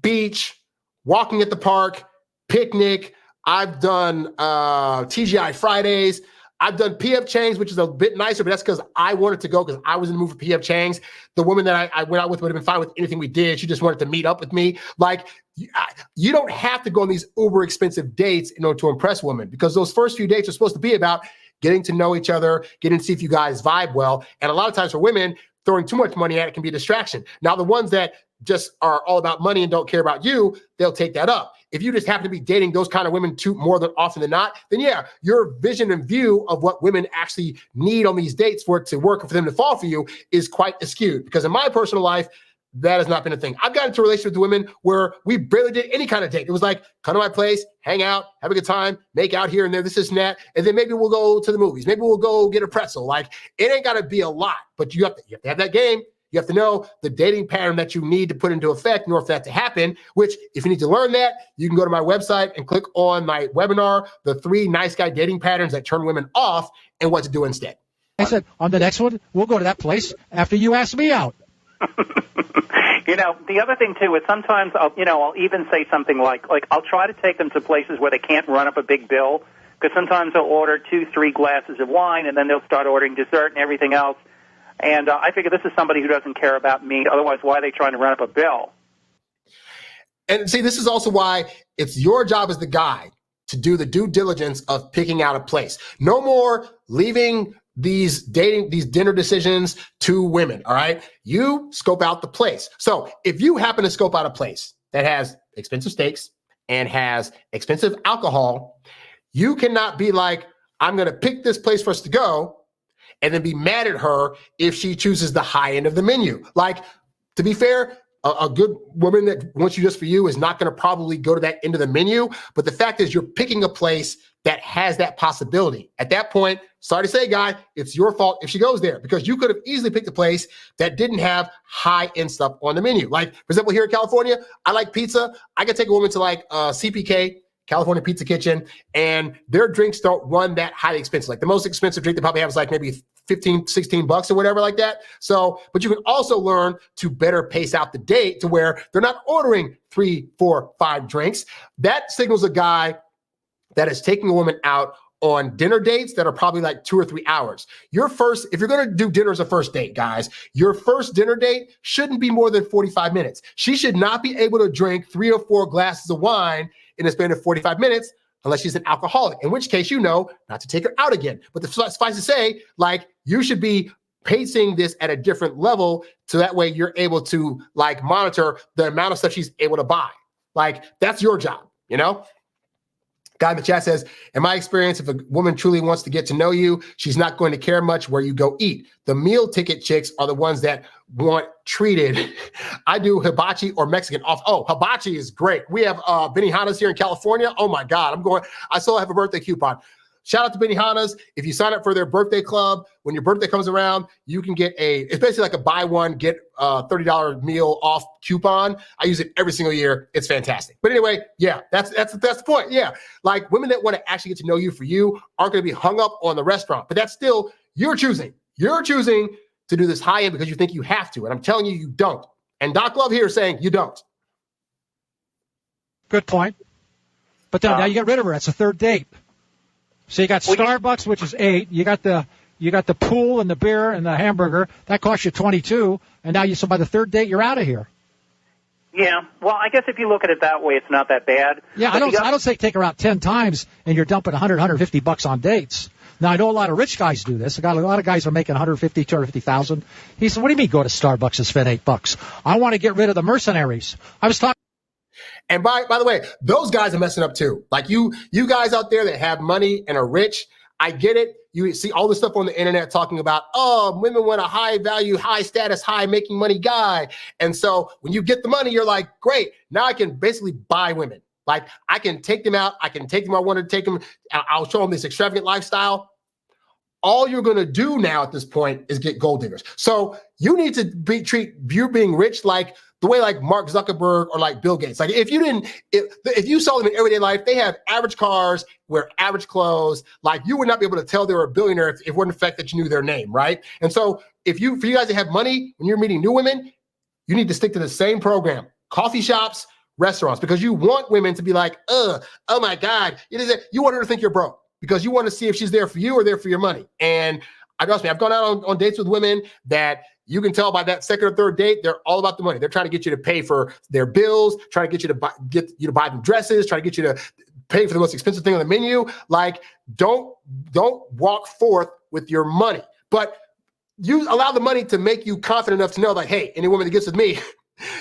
A: beach, walking at the park, picnic. I've done TGI Fridays. I've done P.F. Chang's, which is a bit nicer, but that's because I wanted to go because I was in the mood for P.F. Chang's. The woman that I went out with would have been fine with anything we did. She just wanted to meet up with me. Like, you don't have to go on these uber expensive dates in order to impress women, because those first few dates are supposed to be about getting to know each other, getting to see if you guys vibe well. And a lot of times for women, throwing too much money at it can be a distraction. Now, the ones that just are all about money and don't care about you, they'll take that up. If you just happen to be dating those kind of women too more than often than not, then yeah, your vision and view of what women actually need on these dates for it to work and for them to fall for you is quite skewed. Because in my personal life, that has not been a thing. I've gotten into a relationship with women where we barely did any kind of date. It was like, come to my place, hang out, have a good time, make out here and there, this and that, and then maybe we'll go to the movies. Maybe we'll go get a pretzel. Like, it ain't got to be a lot, but you have to have that game. You have to know the dating pattern that you need to put into effect in order for that to happen, which if you need to learn that, you can go to my website and click on my webinar, the 3 nice guy dating patterns that turn women off and what to do instead.
G: I said, on the next one, we'll go to that place after you ask me out.
F: The other thing, too, is sometimes I'll even say something like I'll try to take them to places where they can't run up a big bill, because sometimes they'll order 2-3 glasses of wine, and then they'll start ordering dessert and everything else. And I figure this is somebody who doesn't care about me. Otherwise, why are they trying to run up a bill?
A: And see, this is also why it's your job as the guy to do the due diligence of picking out a place. No more leaving these dinner decisions to women, all right? You scope out the place. So if you happen to scope out a place that has expensive steaks and has expensive alcohol, you cannot be like, I'm going to pick this place for us to go, and then be mad at her if she chooses the high end of the menu. Like, to be fair, a good woman that wants you just for you is not going to probably go to that end of the menu. But the fact is, you're picking a place that has that possibility. At that point, sorry to say, guy, it's your fault if she goes there, because you could have easily picked a place that didn't have high-end stuff on the menu. Like, for example, here in California, I like pizza. I could take a woman to like CPK, California Pizza Kitchen, and their drinks don't run that highly expensive. Like, the most expensive drink they probably have is like maybe $15-16 or whatever like that. So, but you can also learn to better pace out the date to where they're not ordering 3, 4, 5 drinks. That signals a guy that is taking a woman out on dinner dates that are probably like 2 or 3 hours. If you're going to do dinner as a first date, guys, your first dinner date shouldn't be more than 45 minutes. She should not be able to drink 3 or 4 glasses of wine in a span of 45 minutes unless she's an alcoholic, in which case, not to take her out again. But suffice to say, like, you should be pacing this at a different level so that way you're able to like monitor the amount of stuff she's able to buy. Like, that's your job, Guy in the chat says, in my experience, if a woman truly wants to get to know you, she's not going to care much where you go eat. The meal ticket chicks are the ones that want treated. I do hibachi or Mexican off. Oh, hibachi is great. We have Benihana's here in California. Oh my God, I still have a birthday coupon. Shout out to Benihana's. If you sign up for their birthday club, when your birthday comes around, you can get it's basically like a buy one, get $30 meal off coupon. I use it every single year. It's fantastic. But anyway, yeah, that's the point. Yeah. Like, women that want to actually get to know you for you aren't going to be hung up on the restaurant, but that's still, you're choosing to do this high end because you think you have to. And I'm telling you, you don't. And Doc Love here is saying you don't.
G: Good point. But then now you get rid of her. That's a third date. So you got Starbucks, which is $8. You got the pool and the beer and the hamburger. That costs you $22. And now so by the third date, you're out of here.
F: Yeah. Well, I guess if you look at it that way, it's not that bad.
G: Yeah, I don't say take her out 10 times and you're dumping $150 on dates. Now, I know a lot of rich guys do this. I got a lot of guys are making $150,000, $250,000. He said, "What do you mean go to Starbucks and spend $8? I want to get rid of the mercenaries." I was talking.
A: And by the way, those guys are messing up too. Like you guys out there that have money and are rich, I get it. You see all this stuff on the internet talking about, oh, women want a high value, high status, high making money guy. And so when you get the money, you're like, great, now I can basically buy women. Like I can take them out. I can take them where I want to take them. I'll show them this extravagant lifestyle. All you're going to do now at this point is get gold diggers. So you need to treat you being rich like the way like Mark Zuckerberg or like Bill Gates. Like if you saw them in everyday life, they have average cars, wear average clothes. Like you would not be able to tell they were a billionaire if it wasn't the fact that you knew their name, right? And so for you guys that have money, when you're meeting new women, you need to stick to the same program: coffee shops, restaurants, because you want women to be like, oh my God, you want her to think you're broke because you want to see if she's there for you or there for your money. And trust me, I've gone out on dates with women that you can tell by that second or third date, they're all about the money. They're trying to get you to pay for their bills, trying to get you to buy them dresses, trying to get you to pay for the most expensive thing on the menu. Like, don't walk forth with your money, but you allow the money to make you confident enough to know, like, hey, any woman that gets with me,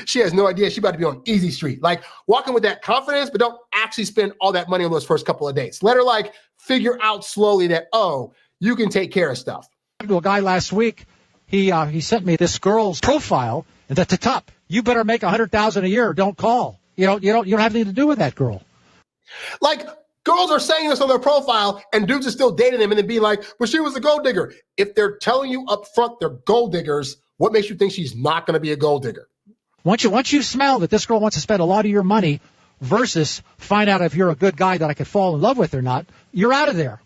A: she has no idea she's about to be on easy street. Like, walk in with that confidence, but don't actually spend all that money on those first couple of dates. Let her like figure out slowly that, oh, you can take care of stuff.
G: To a guy last week, he sent me this girl's profile, and at the top, you better make $100,000 a year or don't call. You don't have anything to do with that girl.
A: Like, girls are saying this on their profile, and dudes are still dating them, and then be like, but she was a gold digger. If they're telling you up front they're gold diggers, what makes you think she's not going to be a gold digger?
G: Once you smell that this girl wants to spend a lot of your money versus find out if you're a good guy that I could fall in love with or not, you're out of there.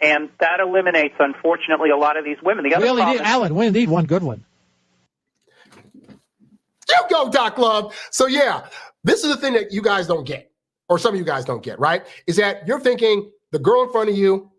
F: And that eliminates, unfortunately, a lot of these women. The other
G: we need one good one.
A: You go, Doc Love. So yeah, this is the thing that you guys don't get, or some of you guys don't get, right? Is that you're thinking the girl in front of you,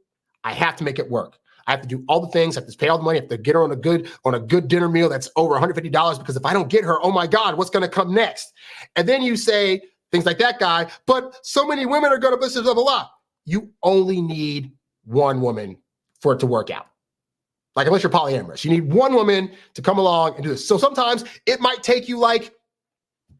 A: I have to make it work. I have to do all the things, I have to pay all the money, I have to get her on a good dinner meal that's over $150, because if I don't get her, oh my God, what's going to come next? And then you say things like that guy, but so many women are going to blah, blah, blah, blah. You only need one woman for it to work out. Like, unless you're polyamorous, you need one woman to come along and do this. So sometimes it might take you like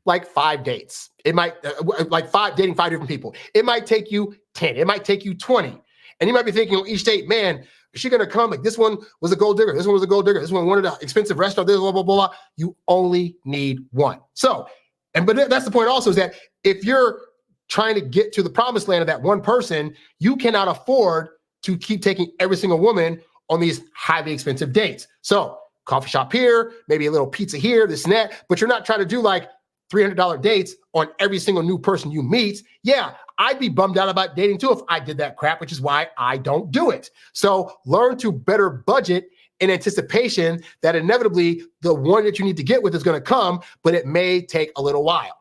A: 5 dates. It might dating 5 different people. It might take you 10. It might take you 20. And you might be thinking on each date, man, is she going to come? Like, this one was a gold digger. This one was a gold digger. This one wanted an expensive restaurant. This blah, blah, blah, blah. You only need one. So, but that's the point also, is that if you're trying to get to the promised land of that one person, you cannot afford to keep taking every single woman on these highly expensive dates. So coffee shop here, maybe a little pizza here, this and that, but you're not trying to do like $300 dates on every single new person you meet. Yeah, I'd be bummed out about dating too if I did that crap, which is why I don't do it. So learn to better budget in anticipation that inevitably the one that you need to get with is going to come, but it may take a little while.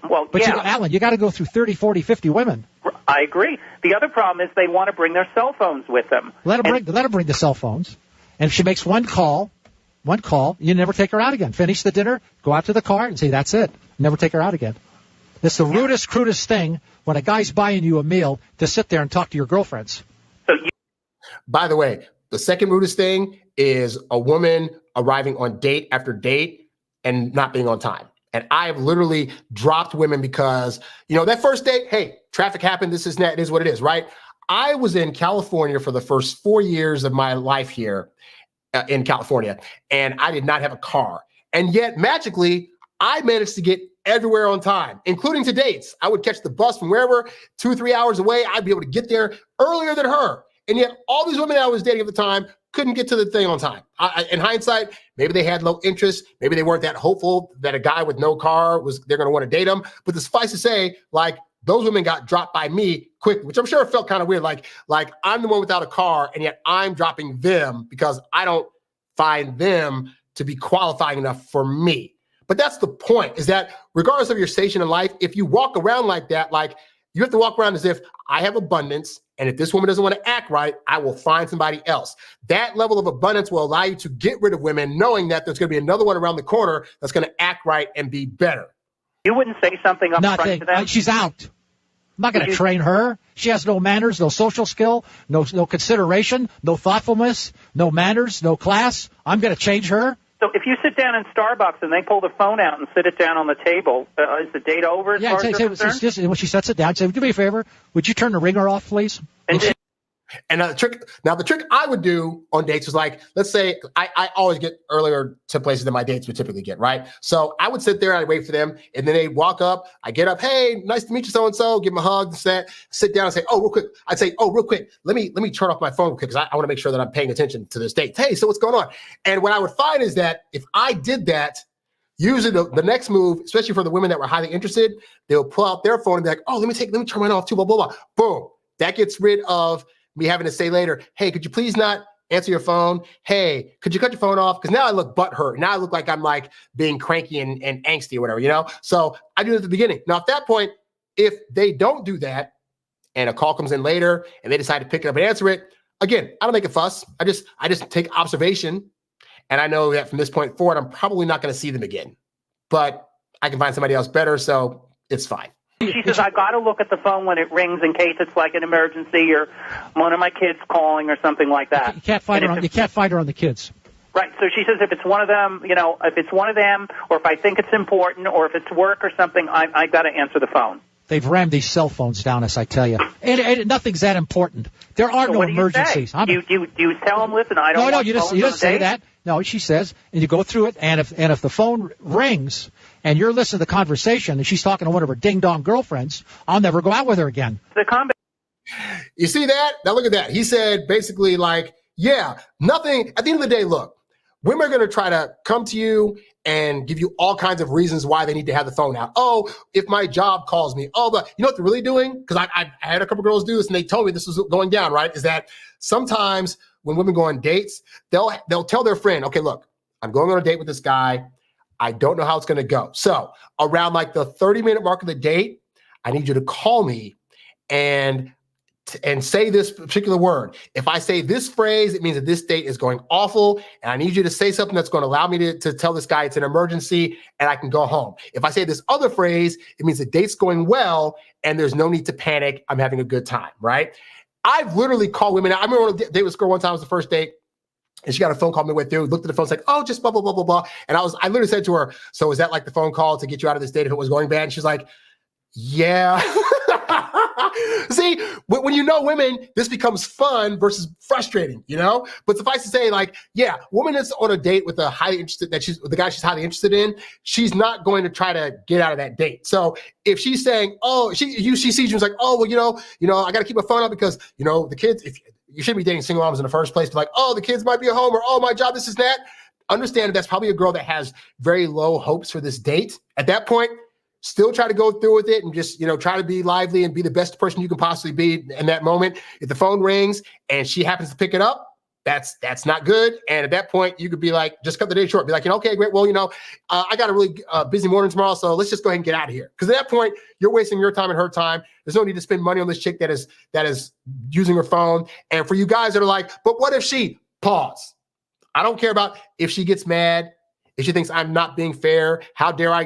F: Well,
G: but Alan, you got to go through 30, 40, 50 women.
F: I agree. The other problem is they want to bring their cell phones with them.
G: Let her bring the cell phones. And if she makes one call, you never take her out again. Finish the dinner, go out to the car, and say, that's it. Never take her out again. It's the rudest, crudest thing when a guy's buying you a meal to sit there and talk to your girlfriends.
A: By the way, the second rudest thing is a woman arriving on date after date and not being on time. And I have literally dropped women because, that first date, hey, traffic happened, this is that, it is what it is, right? I was in California for the first 4 years of my life here in California, and I did not have a car. And yet, magically, I managed to get everywhere on time, including to dates. I would catch the bus from wherever, 2 or 3 hours away. I'd be able to get there earlier than her. And yet, all these women I was dating at the time couldn't get to the thing on time. In hindsight, maybe they had low interest. Maybe they weren't that hopeful that a guy with no car they're going to want to date him. But suffice to say, like, those women got dropped by me quick, which I'm sure felt kind of weird. Like I'm the one without a car, and yet I'm dropping them because I don't find them to be qualifying enough for me. But that's the point, is that regardless of your station in life, if you walk around like that, like, you have to walk around as if I have abundance, and if this woman doesn't want to act right, I will find somebody else. That level of abundance will allow you to get rid of women, knowing that there's going to be another one around the corner that's going to act right and be better.
F: You wouldn't say something up front to them?
G: She's out. I'm not going to train her. She has no manners, no social skill, no consideration, no thoughtfulness, no manners, no class. I'm going to change her.
F: So if you sit down in Starbucks and they pull the phone out and sit it down on the table, is the date over as far as you're concerned?
G: When she sets it down, say, do me a favor, would you turn the ringer off, please?
A: And the trick I would do on dates was like, let's say I always get earlier to places than my dates would typically get, right? So I would sit there and I'd wait for them, and then they'd walk up. I get up, hey, nice to meet you, so-and-so, give them a hug, sit down and say, real quick. I'd say, real quick, let me turn off my phone real quick because I want to make sure that I'm paying attention to this date. Hey, so what's going on? And what I would find is that if I did that, usually the next move, especially for the women that were highly interested, they'll pull out their phone and be like, let me turn mine off too, blah, blah, blah. Boom. That gets rid of me having to say later, hey, could you please not answer your phone? Hey, could you cut your phone off? Because now I look butthurt. Now I look like I'm like being cranky and angsty or whatever, So I do it at the beginning. Now, at that point, if they don't do that and a call comes in later and they decide to pick it up and answer it, again, I don't make a fuss. I just take observation. And I know that from this point forward, I'm probably not going to see them again. But I can find somebody else better, so it's fine.
F: She says, I got to look at the phone when it rings in case it's like an emergency or one of my kids calling or something like that.
G: You can't find her on the kids.
F: Right. So she says if it's one of them, if it's one of them, or if I think it's important, or if it's work or something, I got to answer the phone.
G: They've rammed these cell phones down us, I tell you. And nothing's that important. There are no emergencies.
F: Do you tell them, listen, I don't want
G: you just say that. No, she says, and you go through it, and if the phone rings and you're listening to the conversation and she's talking to one of her ding-dong girlfriends, I'll never go out with her again.
A: You see that? Now look at that. He said basically like, nothing. At the end of the day, look, women are going to try to come to you and give you all kinds of reasons why they need to have the phone out. Oh, if my job calls me. Oh, but you know what they're really doing? Because I had a couple girls do this and they told me this was going down, right? Is that sometimes when women go on dates, they'll tell their friend, okay, look, I'm going on a date with this guy. I don't know how it's going to go. So around like the 30-minute mark of the date, I need you to call me and say this particular word. If I say this phrase, it means that this date is going awful, and I need you to say something that's going to allow me to tell this guy it's an emergency and I can go home. If I say this other phrase, it means the date's going well and there's no need to panic. I'm having a good time, right? I've literally called women. I remember on a date with this girl one time, it was the first date, and she got a phone call midway through, looked at the phone, like, oh, just blah, blah, blah, blah, blah. And I literally said to her, so is that like the phone call to get you out of this date if it was going bad? And she's like, yeah. See, when you know women, this becomes fun versus frustrating, But suffice to say, like, woman that's on a date with a highly interested, the guy she's highly interested in, she's not going to try to get out of that date. So if she's saying, oh, she sees you and like, oh, well, I got to keep my phone up because, the kids, if you shouldn't be dating single moms in the first place, but like, oh, the kids might be at home, or oh, my job, this is that. Understand that's probably a girl that has very low hopes for this date. At that point, still try to go through with it and just, try to be lively and be the best person you can possibly be in that moment. If the phone rings and she happens to pick it up, that's not good. And at that point, you could be like, just cut the day short. Be like, okay, great. Well, I got a really busy morning tomorrow, so let's just go ahead and get out of here. Because at that point, you're wasting your time and her time. There's no need to spend money on this chick that is using her phone. And for you guys that are like, but what if she pause? I don't care about if she gets mad. If she thinks I'm not being fair, how dare I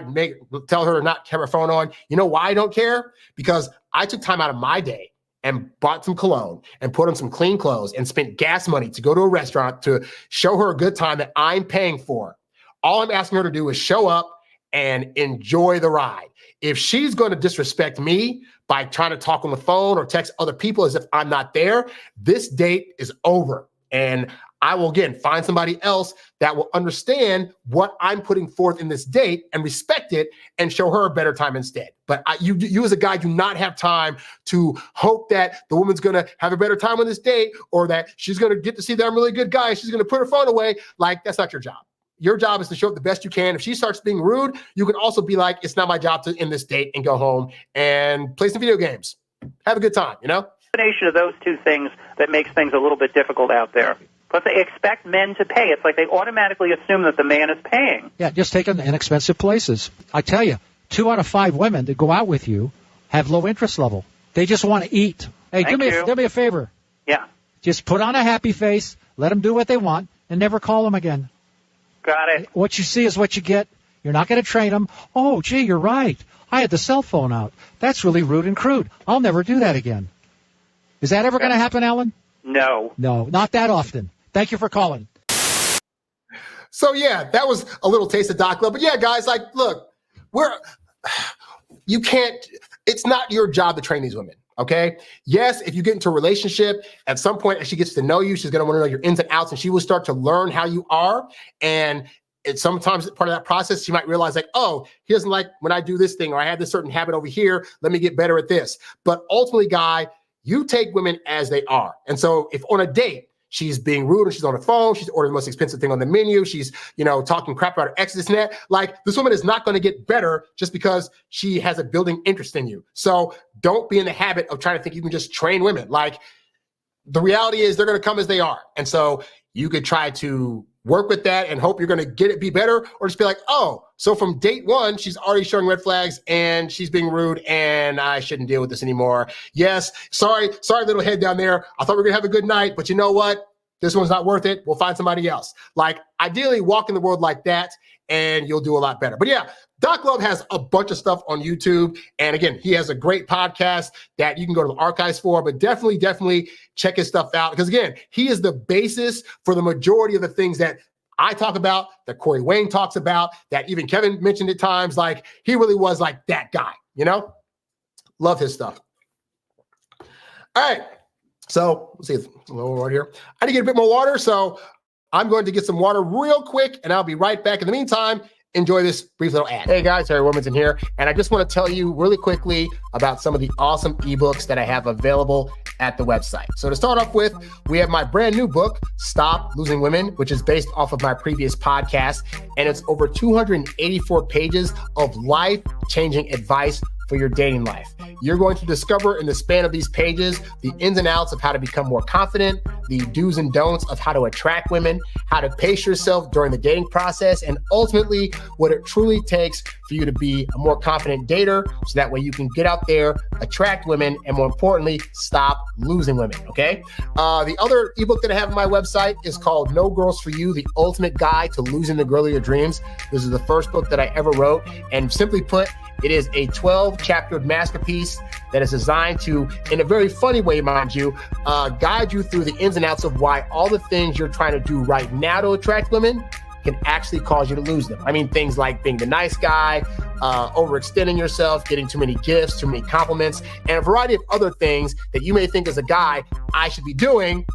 A: tell her to not have her phone on? You know why I don't care? Because I took time out of my day and bought some cologne and put on some clean clothes and spent gas money to go to a restaurant to show her a good time that I'm paying for. All I'm asking her to do is show up and enjoy the ride. If she's going to disrespect me by trying to talk on the phone or text other people as if I'm not there, this date is over. And I will, again, find somebody else that will understand what I'm putting forth in this date and respect it and show her a better time instead. But you as a guy do not have time to hope that the woman's going to have a better time on this date or that she's going to get to see that I'm a really good guy and she's going to put her phone away. Like, that's not your job. Your job is to show up the best you can. If she starts being rude, you can also be like, it's not my job to end this date and go home and play some video games. Have a good time,
F: Combination of those two things that makes things a little bit difficult out there. But they expect men to pay. It's like they automatically assume that the man is paying.
G: Yeah, just take them to inexpensive places. I tell you, 2 out of 5 women that go out with you have low interest level. They just want to eat. Hey, do me a favor.
F: Yeah.
G: Just put on a happy face, let them do what they want, and never call them again.
F: Got it.
G: What you see is what you get. You're not going to train them. Oh, gee, you're right. I had the cell phone out. That's really rude and crude. I'll never do that again. Is that ever going to happen, Alan?
F: No.
G: No, not that often. Thank you for calling.
A: So yeah, that was a little taste of Doc Love. But yeah, guys, like, look, it's not your job to train these women. Okay. Yes, if you get into a relationship, at some point as she gets to know you, she's going to want to know your ins and outs, and she will start to learn how you are. And it's sometimes part of that process, she might realize like, oh, he doesn't like when I do this thing, or I have this certain habit over here. Let me get better at this. But ultimately, guy, you take women as they are. And so if on a date, she's being rude, or she's on the phone, she's ordering the most expensive thing on the menu, she's, talking crap about her ex, this and that, like, this woman is not going to get better just because she has a building interest in you. So don't be in the habit of trying to think you can just train women. Like, the reality is they're going to come as they are. And so you could try to work with that and hope you're going to be better, or just be like, oh, so from date one, she's already showing red flags and she's being rude and I shouldn't deal with this anymore. Yes. Sorry, little head down there. I thought we were gonna have a good night, but you know what? This one's not worth it. We'll find somebody else. Like, ideally walk in the world like that and you'll do a lot better. But yeah, Doc Love has a bunch of stuff on YouTube. And again, he has a great podcast that you can go to the archives for, but definitely check his stuff out. Because again, he is the basis for the majority of the things that I talk about, that Corey Wayne talks about, that even Kevin mentioned at times. Like, he really was like that guy, Love his stuff. All right. So let's see, a little water here. I need to get a bit more water, so I'm going to get some water real quick, and I'll be right back. In the meantime, enjoy this brief little ad. Hey guys, HarryWilmington here, and I just want to tell you really quickly about some of the awesome ebooks that I have available at the website. So to start off with, we have my brand new book, Stop Losing Women, which is based off of my previous podcast, and it's over 284 pages of life-changing advice for your dating life. You're going to discover in the span of these pages the ins and outs of how to become more confident, the do's and don'ts of how to attract women, how to pace yourself during the dating process, and ultimately what it truly takes for you to be a more confident dater, so that way you can get out there, attract women, and more importantly, stop losing women, okay? The other ebook that I have on my website is called No Girls For You, The Ultimate Guide to Losing the Girl of Your Dreams. This is the first book that I ever wrote, and simply put, it is a 12-chapter masterpiece that is designed to, in a very funny way, mind you, guide you through the ins and outs of why all the things you're trying to do right now to attract women can actually cause you to lose them. I mean, things like being the nice guy, overextending yourself, getting too many gifts, too many compliments, and a variety of other things that you may think as a guy I should be doing.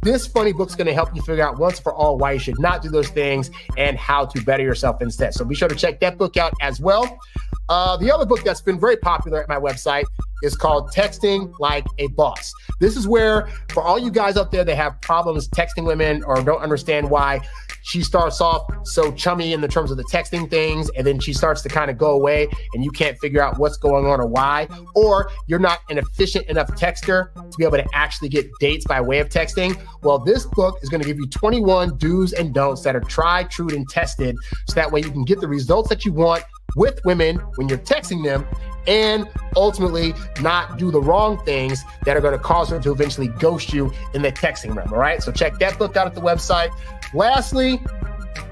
A: This funny book's going to help you figure out once for all why you should not do those things and how to better yourself instead. So be sure to check that book out as well. The other book that's been very popular at my website is called Texting Like a Boss. This is where, for all you guys out there that have problems texting women or don't understand why she starts off so chummy in the terms of the texting things, and then she starts to kind of go away and you can't figure out what's going on or why, or you're not an efficient enough texter to be able to actually get dates by way of texting. Well, this book is going to give you 21 do's and don'ts that are tried, true, and tested, so that way you can get the results that you want with women when you're texting them, and ultimately not do the wrong things that are going to cause her to eventually ghost you in the texting realm. All right, so check that book out at the website. Lastly,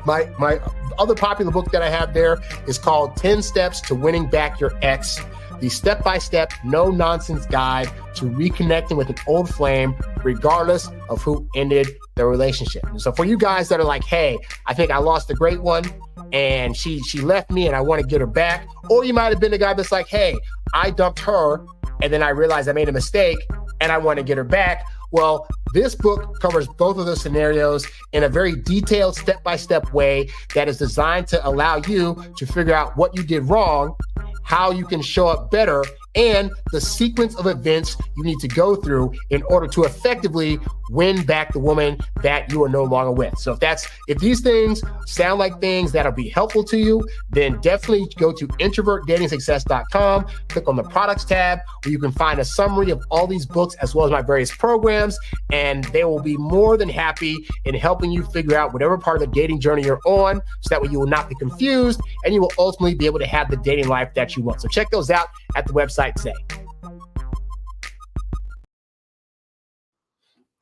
A: my other popular book that I have there is called 10 Steps to Winning Back Your Ex, the step-by-step, no-nonsense guide to reconnecting with an old flame, regardless of who ended the relationship. And so for you guys that are like, hey, I think I lost a great one, and she left me and I want to get her back. Or you might have been the guy that's like, hey, I dumped her and then I realized I made a mistake and I want to get her back. Well, this book covers both of those scenarios in a very detailed step-by-step way that is designed to allow you to figure out what you did wrong, how you can show up better, and the sequence of events you need to go through in order to effectively win back the woman that you are no longer with. So if these things sound like things that'll be helpful to you, then definitely go to introvertdatingsuccess.com, click on the products tab, where you can find a summary of all these books as well as my various programs, and they will be more than happy in helping you figure out whatever part of the dating journey you're on, so that way you will not be confused and you will ultimately be able to have the dating life that you want. So check those out at the website today.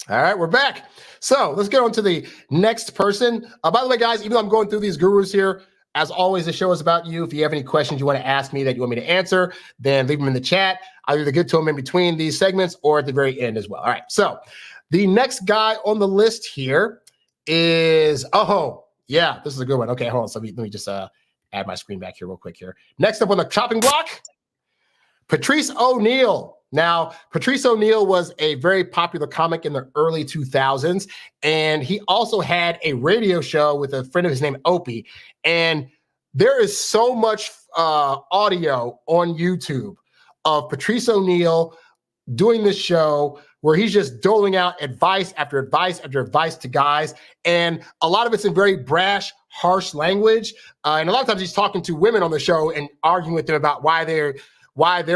A: All right, we're back. So let's get on to the next person. By the way, guys, even though I'm going through these gurus here, as always, the show is about you. If you have any questions you want to ask me that you want me to answer, then leave them in the chat. I'll either get to them in between these segments or at the very end as well. All right, so the next guy on the list here is, Yeah, this is a good one. Okay, hold on. So let me just add my screen back here real quick here. Next up on the chopping block, Patrice O'Neil. Now, Patrice O'Neil was a very popular comic in the early 2000s, and he also had a radio show with a friend of his named Opie. And there is so much audio on YouTube of Patrice O'Neil doing this show where he's just doling out advice after advice after advice to guys. And a lot of it's in very brash, harsh language. And a lot of times he's talking to women on the show and arguing with them about why their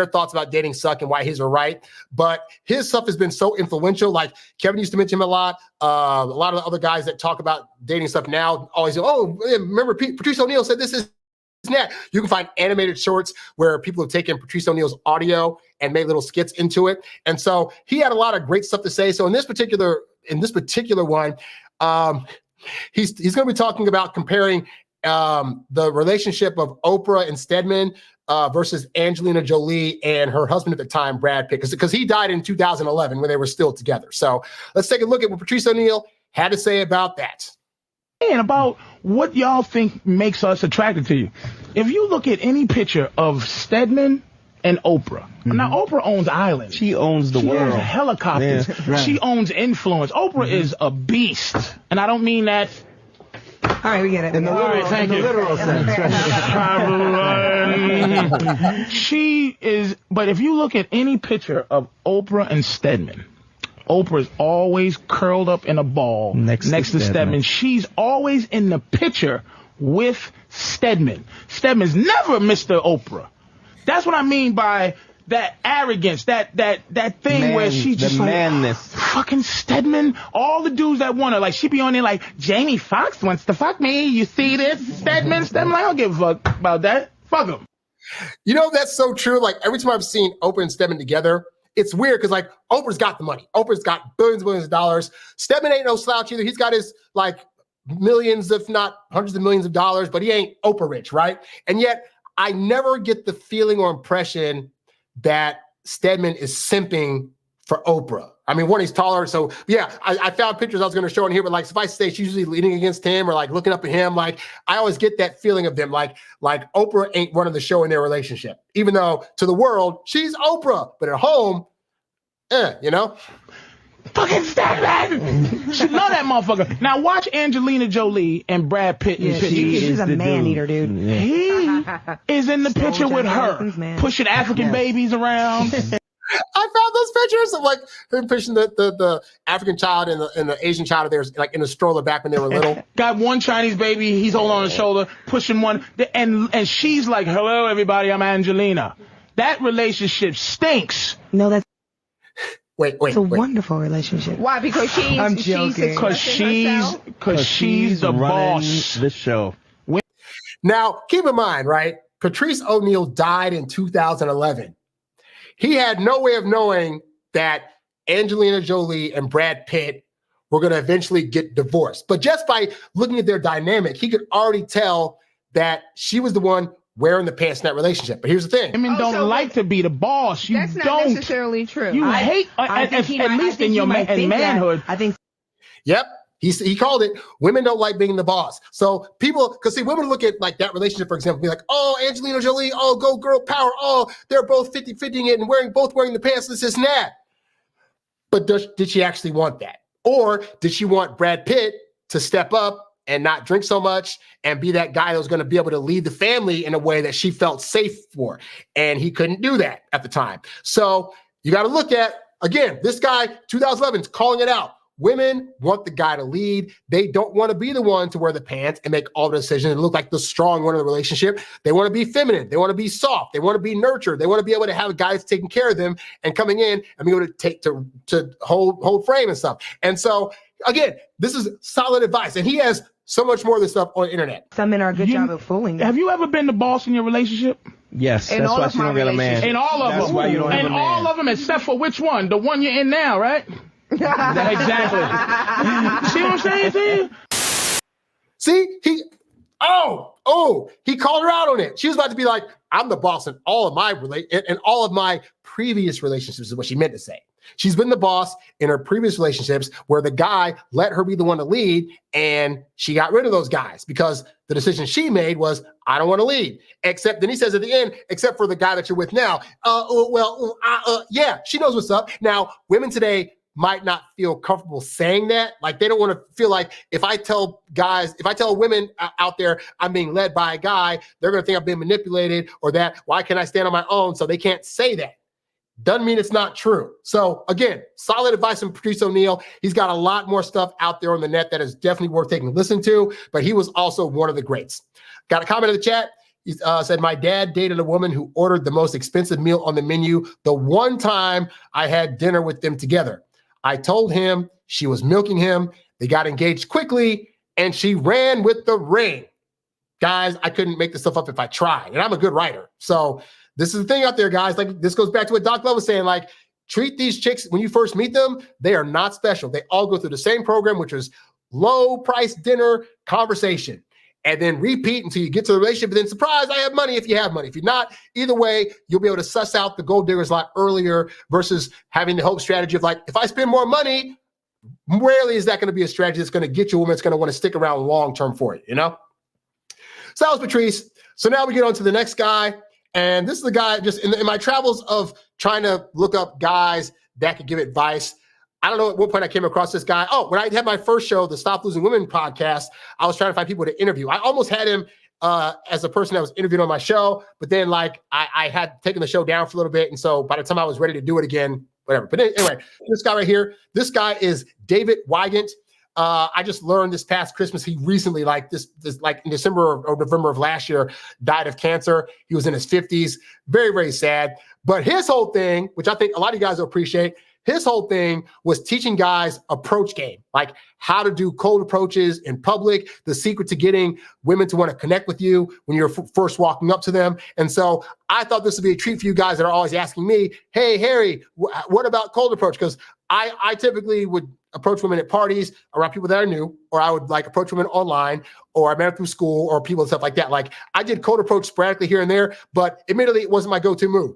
A: thoughts about dating suck and why his are right. But his stuff has been so influential. Like Kevin used to mention him a lot. A lot of the other guys that talk about dating stuff now always say, oh, remember Patrice O'Neil said this is that. You can find animated shorts where people have taken Patrice O'Neil's audio and made little skits into it. And so he had a lot of great stuff to say. So in this particular one, he's going to be talking about comparing the relationship of Oprah and Stedman versus Angelina Jolie and her husband at the time, Brad Pitt, because he died in 2011 when they were still together. So let's take a look at what Patrice O'Neil had to say about that.
H: And about what y'all think makes us attracted to you. If you look at any picture of Stedman and Oprah, now Oprah owns islands.
I: She owns the world.
H: She owns helicopters.
I: Yeah, right.
H: She owns influence. Oprah is a beast. And I don't mean that.
J: All right, we get it.
H: In the literal, thank you. Literal sense. She is, but if you look at any picture of Oprah and Stedman, Oprah is always curled up in a ball next to Stedman. She's always in the picture with Stedman. Stedman's never Mr. Oprah. That's what I mean by that arrogance, that thing where she's just like, madness. Fucking Stedman. All the dudes that want her, like she be on there like, Jamie Foxx wants to fuck me. You see this? Stedman, like, I don't give a fuck about that. Fuck him.
A: You know, that's so true. Like every time I've seen Oprah and Stedman together, it's weird because like Oprah's got the money. Oprah's got billions and billions of dollars. Stedman ain't no slouch either. He's got his like millions, if not hundreds of millions of dollars, but he ain't Oprah rich, right? And yet I never get the feeling or impression that Stedman is simping for Oprah. I mean, one, he's taller. So yeah, I found pictures I was going to show in here, but like, suffice to say, she's usually leaning against him or like looking up at him. Like I always get that feeling of them. Like Oprah ain't running the show in their relationship, even though to the world, she's Oprah, but at home, you know?
H: Fucking Stedman! She love that motherfucker. Now watch Angelina Jolie and Brad Pitt in pictures.
J: She's a man-eater, dude.
H: He is in the picture with her, pushing African babies around.
A: I found those pictures of like him pushing the African child and the Asian child of theirs like in a stroller back when they were little.
H: Got one Chinese baby, he's holding on his shoulder, pushing one, and she's like, "Hello, everybody, I'm Angelina." That relationship stinks.
J: No, that's
A: wait.
J: It's a wonderful relationship.
K: Why? Because
J: I'm joking.
H: Because she's the boss.
I: The show.
A: Now, keep in mind, right? Patrice O'Neil died in 2011. He had no way of knowing that Angelina Jolie and Brad Pitt were going to eventually get divorced. But just by looking at their dynamic, he could already tell that she was the one wearing the pants in that relationship. But here's the thing.
H: Women don't like to be the boss. You
K: that's
H: don't.
K: Not necessarily true.
H: You hate, at least in your manhood.
J: I think.
A: Yep. He called it, women don't like being the boss. So people, because see, women look at like that relationship, for example, be like, oh, Angelina Jolie, oh, go girl power. Oh, they're both 50-50 it and both wearing the pants, this and that. But did she actually want that? Or did she want Brad Pitt to step up and not drink so much and be that guy that was going to be able to lead the family in a way that she felt safe for? And he couldn't do that at the time. So you got to look at, again, this guy, 2011, is calling it out. Women want the guy to lead. They don't want to be the one to wear the pants and make all the decisions and look like the strong one in the relationship. They want to be feminine. They want to be soft. They want to be nurtured. They want to be able to have guys taking care of them and coming in and be able to take to hold frame and stuff. And so, again, this is solid advice. And he has so much more of this stuff on the internet.
J: Some men are a good job of fooling them.
H: Have you ever been the boss in your relationship?
I: Yes, that's why you don't get a man.
H: In all of them.
I: That's why you don't have a man.
H: All of them except for which one? The one you're in now, right? Exactly. See what I'm saying to you?
A: See, he called her out on it. She was about to be like, I'm the boss in all of my all of my previous relationships is what she meant to say. She's been the boss in her previous relationships where the guy let her be the one to lead, and she got rid of those guys because the decision she made was, I don't want to lead. Except then he says at the end, except for the guy that you're with now. Yeah, she knows what's up. Now, women today might not feel comfortable saying that. Like, they don't want to feel like if I tell women out there I'm being led by a guy, they're going to think I'm being manipulated, or that, why can't I stand on my own? So they can't say that. Doesn't mean it's not true. So again, solid advice from Patrice O'Neil. He's got a lot more stuff out there on the net that is definitely worth taking a listen to, but he was also one of the greats. Got a comment in the chat. He said, my dad dated a woman who ordered the most expensive meal on the menu the one time I had dinner with them together. I told him she was milking him. They got engaged quickly, and she ran with the ring. Guys, I couldn't make this stuff up if I tried, and I'm a good writer. So this is the thing out there, guys. Like, this goes back to what Doc Love was saying. Like, treat these chicks when you first meet them. They are not special. They all go through the same program, which is low price dinner conversation, and then repeat until you get to the relationship. And then, surprise, I have money if you have money. If you're not, either way, you'll be able to suss out the gold diggers a lot earlier versus having the hope strategy of like, if I spend more money, rarely is that going to be a strategy that's going to get you a woman that's going to want to stick around long term for you, you know? So that was Patrice. So now we get on to the next guy. And this is the guy just in my travels of trying to look up guys that could give advice. I don't know at what point I came across this guy. Oh, when I had my first show, the Stop Losing Women podcast, I was trying to find people to interview. I almost had him as a person that was interviewed on my show, but then like I had taken the show down for a little bit. And so by the time I was ready to do it again, whatever. But anyway, this guy right here, this guy is David Wygant. I just learned this past Christmas, he recently, like this like in December or November of last year, died of cancer. He was in his 50s. Very, very sad. But his whole thing, which I think a lot of you guys will appreciate, his whole thing was teaching guys approach game, like how to do cold approaches in public, the secret to getting women to want to connect with you when you're first walking up to them. And so I thought this would be a treat for you guys that are always asking me, hey, Harry, what about cold approach? Because I typically would approach women at parties around people that I knew, or I would like approach women online, or I met them through school, or people and stuff like that. Like, I did cold approach sporadically here and there, but admittedly, it wasn't my go-to move.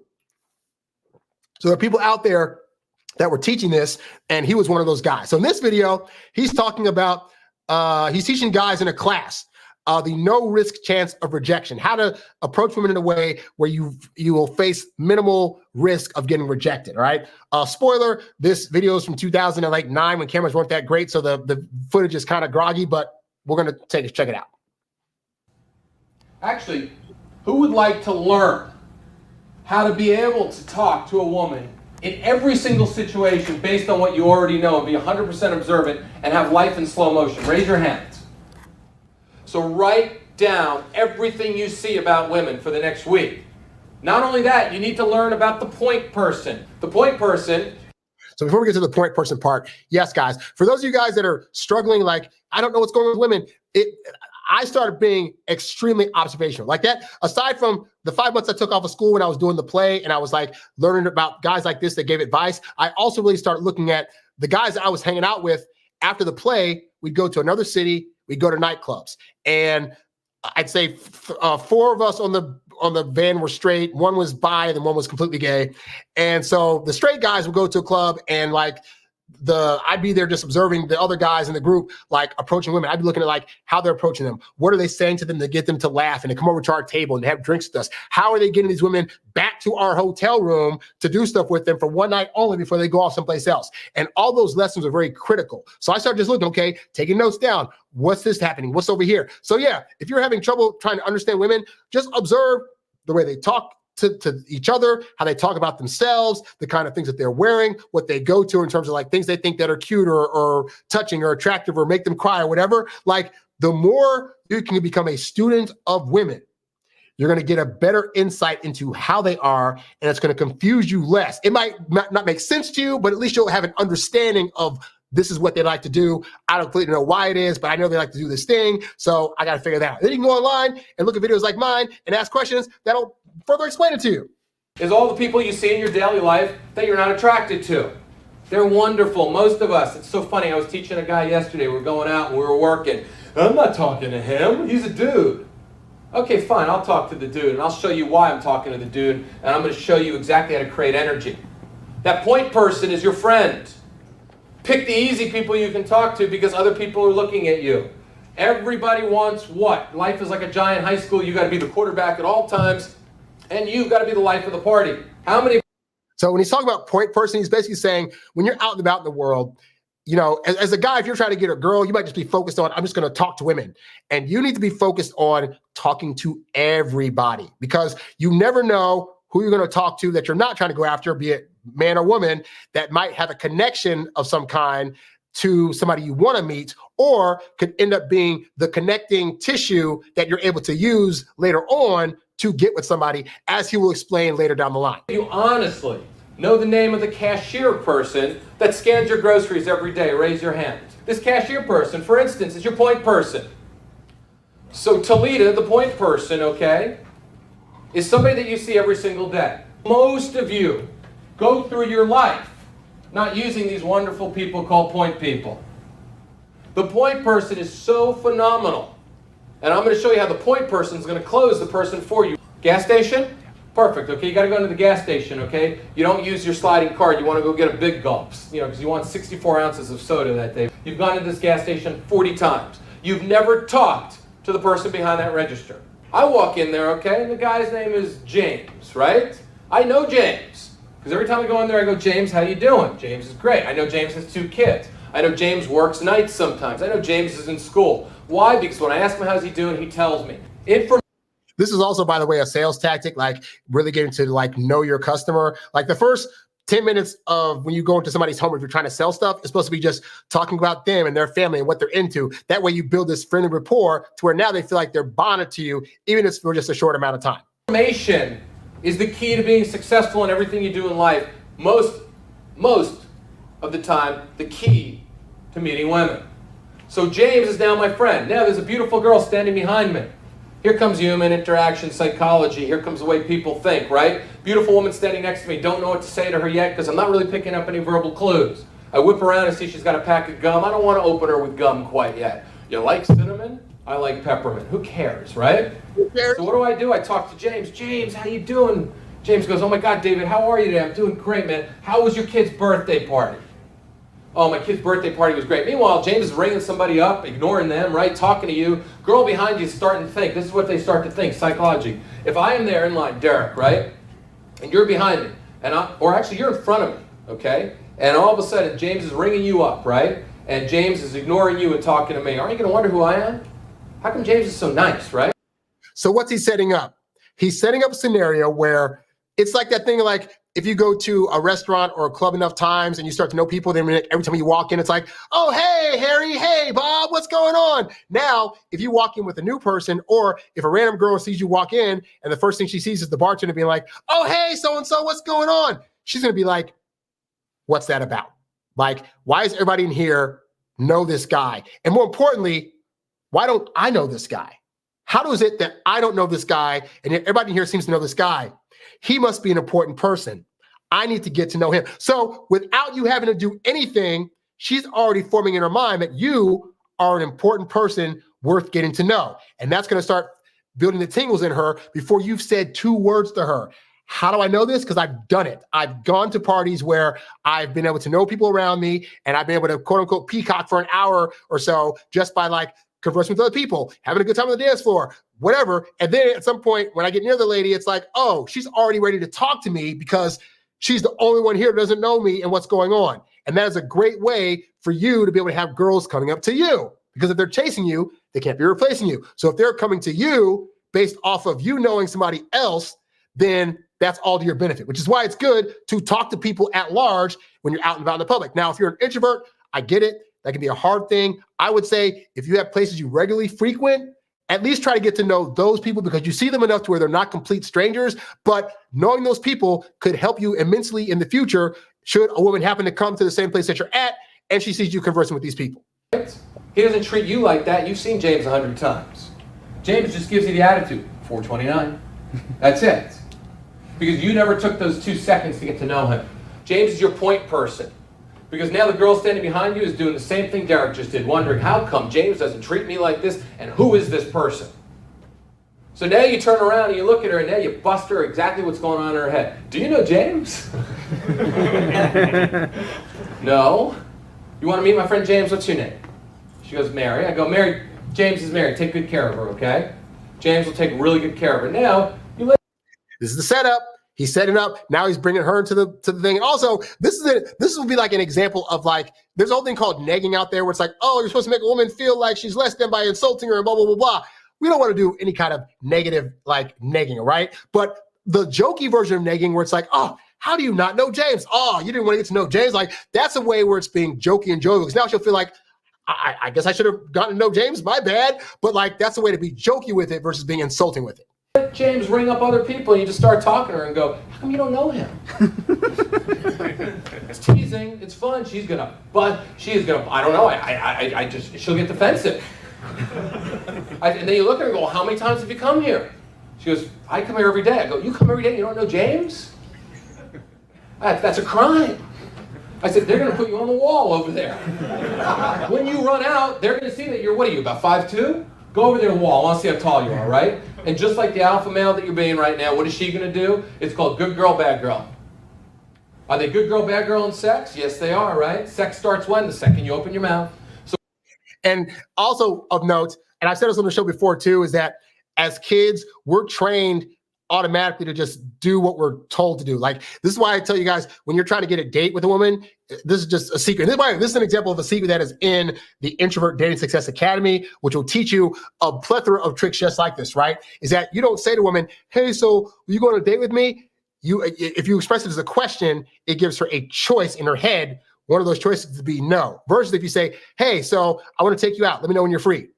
A: So there are people out there that were teaching this, and he was one of those guys. So in this video, he's talking about, he's teaching guys in a class, the no risk chance of rejection, how to approach women in a way where you will face minimal risk of getting rejected. All right. Spoiler, this video is from 2009 when cameras weren't that great. So the footage is kind of groggy, but we're going to check it out.
K: Actually, who would like to learn how to be able to talk to a woman in every single situation based on what you already know and be 100% observant and have life in slow motion? Raise your hands. So write down everything you see about women for the next week. Not only that, you need to learn about the point person. The point person.
A: So before we get to the point person part, yes, guys, for those of you guys that are struggling, like, I don't know what's going on with women, I started being extremely observational like that. Aside from the 5 months I took off of school when I was doing the play and I was like learning about guys like this that gave advice, I also really started looking at the guys that I was hanging out with after the play. We'd go to another city, we'd go to nightclubs, and I'd say 4 of us on the van were straight, 1 was bi, and then 1 was completely gay. And so the straight guys would go to a club and like I'd be there just observing the other guys in the group, like approaching women. I'd be looking at like how they're approaching them. What are they saying to them to get them to laugh and to come over to our table and have drinks with us? How are they getting these women back to our hotel room to do stuff with them for one night only before they go off someplace else? And all those lessons are very critical. So I started just looking, okay, taking notes down. What's this happening? What's over here? So yeah, if you're having trouble trying to understand women, just observe the way they talk to each other, how they talk about themselves, the kind of things that they're wearing, what they go to in terms of like things they think that are cute or touching or attractive or make them cry or whatever. Like, the more you can become a student of women, you're going to get a better insight into how they are, and it's going to confuse you less. It might not make sense to you, but at least you'll have an understanding of this is what they like to do. I don't completely know why it is, but I know they like to do this thing, so I got to figure that out. Then you can go online and look at videos like mine and ask questions that'll further explain it to you.
K: Is all the people you see in your daily life that you're not attracted to. They're wonderful, most of us. It's so funny, I was teaching a guy yesterday, we were going out and we were working. I'm not talking to him, he's a dude. Okay, fine, I'll talk to the dude and I'll show you why I'm talking to the dude, and I'm going to show you exactly how to create energy. That point person is your friend. Pick the easy people you can talk to because other people are looking at you. Everybody wants what? Life is like a giant high school. You got to be the quarterback at all times, and you've got to be the life of the party. How many?
A: So when he's talking about point person, he's basically saying when you're out and about in the world, you know, as a guy, if you're trying to get a girl, you might just be focused on, I'm just going to talk to women. And you need to be focused on talking to everybody because you never know who you're going to talk to that you're not trying to go after, be it man or woman, that might have a connection of some kind to somebody you want to meet, or could end up being the connecting tissue that you're able to use later on to get with somebody, as he will explain later down the line.
K: You honestly know the name of the cashier person that scans your groceries every day? Raise your hand. This cashier person, for instance, is your point person. So Talita, the point person, okay, is somebody that you see every single day. Most of you go through your life not using these wonderful people called point people. The point person is so phenomenal. And I'm going to show you how the point person is going to close the person for you. Gas station? Perfect, okay? You got to go into the gas station, okay? You don't use your sliding card. You want to go get a big gulps, you know, because you want 64 ounces of soda that day. You've gone to this gas station 40 times. You've never talked to the person behind that register. I walk in there, okay, and the guy's name is James, right? I know James. Because every time I go in there, I go, James, how you doing? James is great. I know James has 2 kids. I know James works nights sometimes. I know James is in school. Why? Because when I ask him how's he doing, he tells me.
A: This is also, by the way, a sales tactic, like really getting to like know your customer. Like the first 10 minutes of when you go into somebody's home, if you're trying to sell stuff, it's supposed to be just talking about them and their family and what they're into. That way you build this friendly rapport to where now they feel like they're bonded to you, even if it's for just a short amount of time.
K: Information is the key to being successful in everything you do in life. Most of the time, the key to meeting women. So James is now my friend. Now there's a beautiful girl standing behind me. Here comes human interaction psychology. Here comes the way people think, right? Beautiful woman standing next to me. Don't know what to say to her yet because I'm not really picking up any verbal clues. I whip around and see she's got a pack of gum. I don't want to open her with gum quite yet. You like cinnamon? I like peppermint. Who cares, right? Who cares? So what do? I talk to James. James, how you doing? James goes, oh my God, David, how are you today? I'm doing great, man. How was your kid's birthday party? Oh, my kid's birthday party was great. Meanwhile, James is ringing somebody up, ignoring them, right? Talking to you. Girl behind you is starting to think. This is what they start to think, psychology. If I am there in line, Derek, right? And you're behind me, or actually you're in front of me, okay? And all of a sudden, James is ringing you up, right? And James is ignoring you and talking to me. Aren't you going to wonder who I am? How come James is so nice, right?
A: So what's he setting up? He's setting up a scenario where it's like that thing like if you go to a restaurant or a club enough times and you start to know people, then every time you walk in, it's like, oh, hey, Harry, hey, Bob, what's going on? Now, if you walk in with a new person or if a random girl sees you walk in and the first thing she sees is the bartender being like, oh, hey, so-and-so, what's going on? She's going to be like, what's that about? Like, why does everybody in here know this guy? And more importantly, why don't I know this guy? How is it that I don't know this guy and yet everybody in here seems to know this guy? He must be an important person. I need to get to know him. So without you having to do anything, she's already forming in her mind that you are an important person worth getting to know. And that's going to start building the tingles in her before you've said 2 words to her. How do I know this? Because I've done it. I've gone to parties where I've been able to know people around me and I've been able to quote unquote peacock for an hour or so just by like conversing with other people, having a good time on the dance floor, whatever. And then at some point when I get near the lady, it's like, oh, she's already ready to talk to me because she's the only one here that doesn't know me and what's going on. And that is a great way for you to be able to have girls coming up to you, because if they're chasing you, they can't be replacing you. So if they're coming to you based off of you knowing somebody else, then that's all to your benefit, which is why it's good to talk to people at large when you're out and about in the public. Now, if you're an introvert, I get it. That can be a hard thing. I would say if you have places you regularly frequent, at least try to get to know those people because you see them enough to where they're not complete strangers, but knowing those people could help you immensely in the future should a woman happen to come to the same place that you're at and she sees you conversing with these people.
K: He doesn't treat you like that. You've seen James 100 times. James just gives you the attitude, 429. That's it. Because you never took those 2 seconds to get to know him. James is your point person. Because now the girl standing behind you is doing the same thing Derek just did, wondering how come James doesn't treat me like this and who is this person? So now you turn around and you look at her and now you bust her exactly what's going on in her head. Do you know James? No. You want to meet my friend James? What's your name? She goes, Mary. I go, Mary, James is married. Take good care of her, okay? James will take really good care of her. Now,
A: this is the setup. He's setting up. Now he's bringing her into the thing. And also, this will be like an example of like, there's a whole thing called negging out there where it's like, oh, you're supposed to make a woman feel like she's less than by insulting her and blah, blah, blah, blah. We don't want to do any kind of negative like negging, right? But the jokey version of negging where it's like, oh, how do you not know James? Oh, you didn't want to get to know James. Like, that's a way where it's being jokey and jovial. Because now she'll feel like, I guess I should have gotten to know James. My bad. But like, that's a way to be jokey with it versus being insulting with it.
K: Let James ring up other people and you just start talking to her and go, how come you don't know him? It's teasing. It's fun. I don't know. She'll get defensive. And then you look at her and go, how many times have you come here? She goes, I come here every day. I go, you come every day and you don't know James? That's a crime. I said, they're going to put you on the wall over there. When you run out, they're going to see that you're, what are you, about 5'2"? Go over there to the wall. I want to see how tall you are, right? And just like the alpha male that you're being right now, what is she going to do? It's called good girl, bad girl. Are they good girl, bad girl in sex? Yes, they are, right? Sex starts when? The second you open your mouth.
A: And also of note, and I've said this on the show before too, is that as kids, we're trained automatically to just do what we're told to do. Like, this is why I tell you guys, when you're trying to get a date with a woman, this is just a secret. This is an example of a secret that is in the Introvert Dating Success Academy, which will teach you a plethora of tricks just like this, right? Is that you don't say to a woman, hey, so will you go on a date with me? If you express it as a question, it gives her a choice in her head. One of those choices to be no. Versus if you say, hey, so I want to take you out. Let me know when you're free.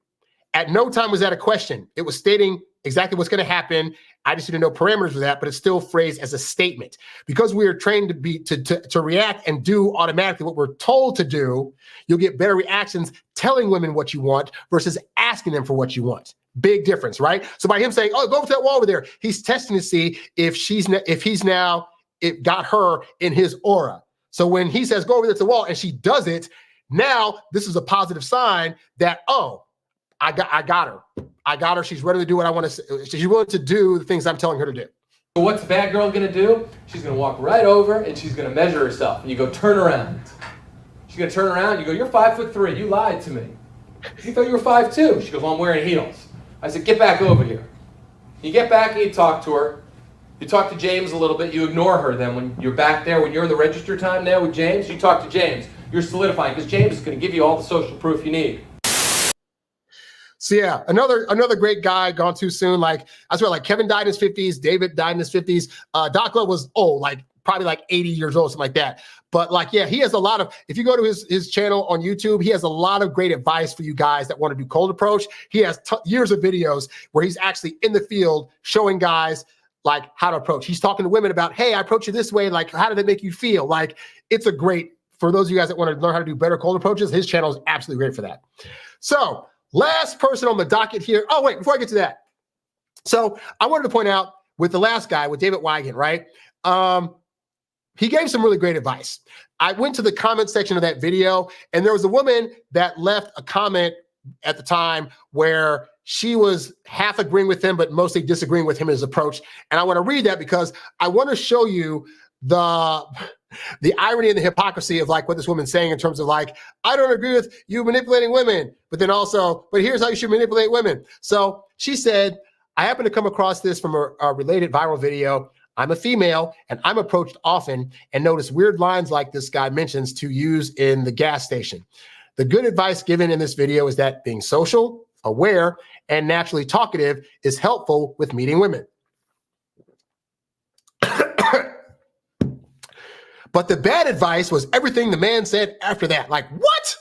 A: At no time was that a question. It was stating exactly what's going to happen. I just didn't know parameters for that, but it's still phrased as a statement. Because we are trained to react and do automatically what we're told to do, you'll get better reactions telling women what you want versus asking them for what you want. Big difference, right? So by him saying, oh, go over to that wall over there, he's testing to see if it got her in his aura. So when he says, go over there to the wall, and she does it, now this is a positive sign that, oh, I got her. I got her. She's ready to do what I want to say. She's willing to do the things I'm telling her to do.
K: So what's the bad girl going to do? She's going to walk right over and she's going to measure herself. And you go, turn around. She's going to turn around. You go, you're 5'3". You lied to me. You thought you were 5'2". She goes, well, I'm wearing heels. I said, get back over here. You get back and you talk to her. You talk to James a little bit. You ignore her then when you're back there. When you're in the register time now with James, you talk to James. You're solidifying because James is going to give you all the social proof you need.
A: So yeah, another great guy gone too soon. Like, I swear, like Kevin died in his 50s, David died in his 50s. Doc Love was old, like probably like 80 years old, something like that. But like, yeah, he has a lot of, if you go to his channel on YouTube, he has a lot of great advice for you guys that want to do cold approach. He has years of videos where he's actually in the field showing guys like how to approach. He's talking to women about, hey, I approach you this way. Like, how did it make you feel? Like, it's a great, for those of you guys that want to learn how to do better cold approaches, his channel is absolutely great for that. So last person on the docket here. Oh, wait, before I get to that. So I wanted to point out with the last guy, with David Wygant, right? He gave some really great advice. I went to the comment section of that video, and there was a woman that left a comment at the time where she was half agreeing with him, but mostly disagreeing with him in his approach. And I want to read that because I want to show you the irony and the hypocrisy of like what this woman's saying in terms of like, I don't agree with you manipulating women, but then also, but here's how you should manipulate women. So she said, I happen to come across this from a related viral video. I'm a female and I'm approached often and notice weird lines like this guy mentions to use in the gas station. The good advice given in this video is that being social, aware, and naturally talkative is helpful with meeting women. But the bad advice was everything the man said after that. Like, what?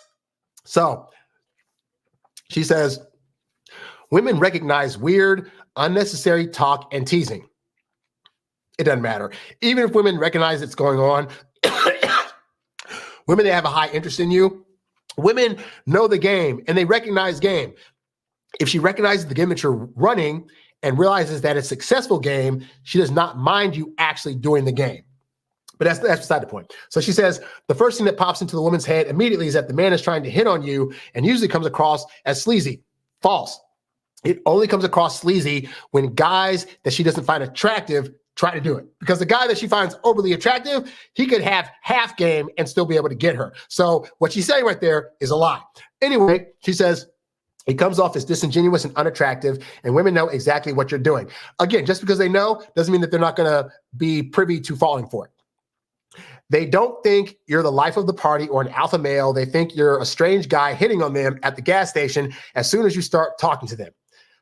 A: So she says, women recognize weird, unnecessary talk and teasing. It doesn't matter. Even if women recognize it's going on, women that have a high interest in you, women know the game and they recognize game. If she recognizes the game that you're running and realizes that it's a successful game, she does not mind you actually doing the game. But that's beside the point. So she says, the first thing that pops into the woman's head immediately is that the man is trying to hit on you and usually comes across as sleazy. False. It only comes across sleazy when guys that she doesn't find attractive try to do it. Because the guy that she finds overly attractive, he could have half game and still be able to get her. So what she's saying right there is a lie. Anyway, she says, it comes off as disingenuous and unattractive, and women know exactly what you're doing. Again, just because they know doesn't mean that they're not going to be privy to falling for it. They don't think you're the life of the party or an alpha male. They think you're a strange guy hitting on them at the gas station as soon as you start talking to them.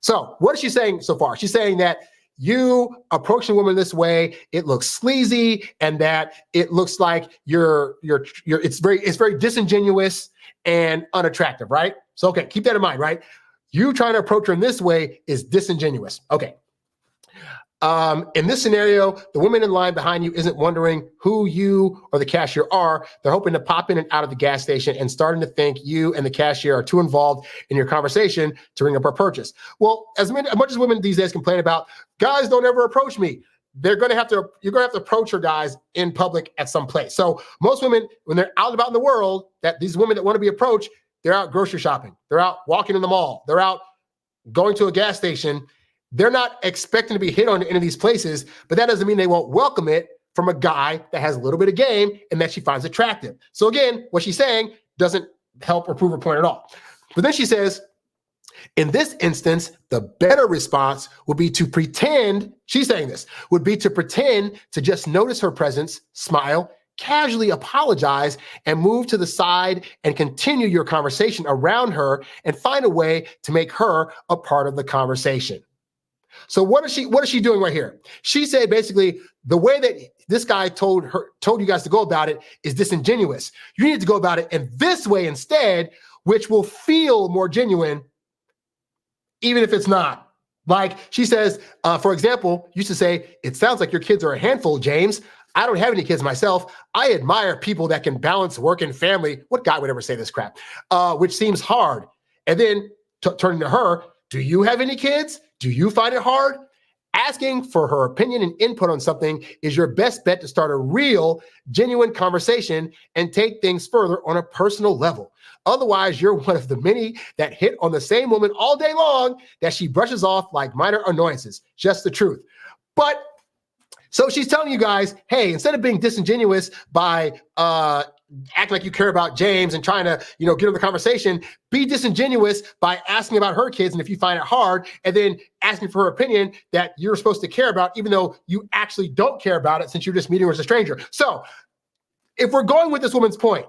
A: So what is she saying so far? She's saying that you approaching a woman this way, it looks sleazy, and that it looks like it's very disingenuous and unattractive, right? So, okay, keep that in mind, right? You trying to approach her in this way is disingenuous. Okay. In this scenario, the woman in line behind you isn't wondering who you or the cashier are. They're hoping to pop in and out of the gas station and starting to think you and the cashier are too involved in your conversation to ring up her purchase. Well, as much as women these days complain about, guys don't ever approach me, you're going to have to approach her guys in public at some place. So most women, when they're out and about in the world, that these women that want to be approached, they're out grocery shopping. They're out walking in the mall. They're out going to a gas station. They're not expecting to be hit on in any of these places, but that doesn't mean they won't welcome it from a guy that has a little bit of game and that she finds attractive. So again, what she's saying doesn't help or prove her point at all. But then she says, in this instance, the better response would be to pretend, she's saying this, would be to pretend to just notice her presence, smile, casually apologize, and move to the side and continue your conversation around her and find a way to make her a part of the conversation. So what is she doing right here? She said basically the way that this guy told you guys to go about it is disingenuous. You need to go about it in this way instead, which will feel more genuine, even if it's not. Like she says, for example, used to say, it sounds like your kids are a handful, James. I don't have any kids myself. I admire people that can balance work and family. What guy would ever say this crap? Which seems hard. And then turning to her, do you have any kids? Do you find it hard? Asking for her opinion and input on something is your best bet to start a real, genuine conversation and take things further on a personal level. Otherwise, you're one of the many that hit on the same woman all day long that she brushes off like minor annoyances. Just the truth. But so she's telling you guys, hey, instead of being disingenuous by acting like you care about James and trying to, get on the conversation, be disingenuous by asking about her kids. And if you find it hard, and then asking for her opinion that you're supposed to care about, even though you actually don't care about it since you're just meeting her as a stranger. So if we're going with this woman's point,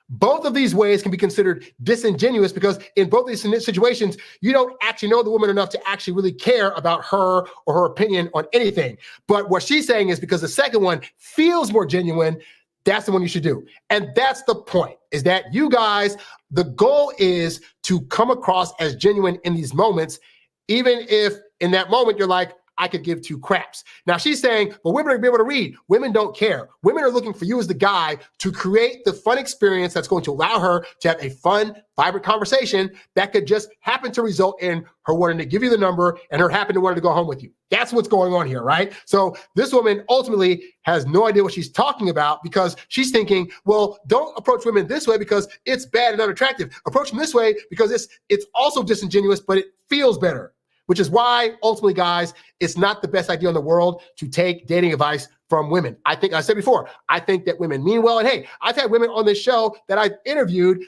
A: both of these ways can be considered disingenuous because in both these situations, you don't actually know the woman enough to actually really care about her or her opinion on anything. But what she's saying is because the second one feels more genuine, that's the one you should do. And that's the point, is that you guys, the goal is to come across as genuine in these moments, even if in that moment you're like, I could give two craps. Now she's saying, well, women are gonna be able to read. Women don't care. Women are looking for you as the guy to create the fun experience that's going to allow her to have a fun, vibrant conversation that could just happen to result in her wanting to give you the number and her happen to want to go home with you. That's what's going on here, right? So this woman ultimately has no idea what she's talking about because she's thinking, well, don't approach women this way because it's bad and unattractive. Approach them this way because it's also disingenuous, but it feels better. Which is why, ultimately, guys, it's not the best idea in the world to take dating advice from women. I said before, I think that women mean well. And hey, I've had women on this show that I've interviewed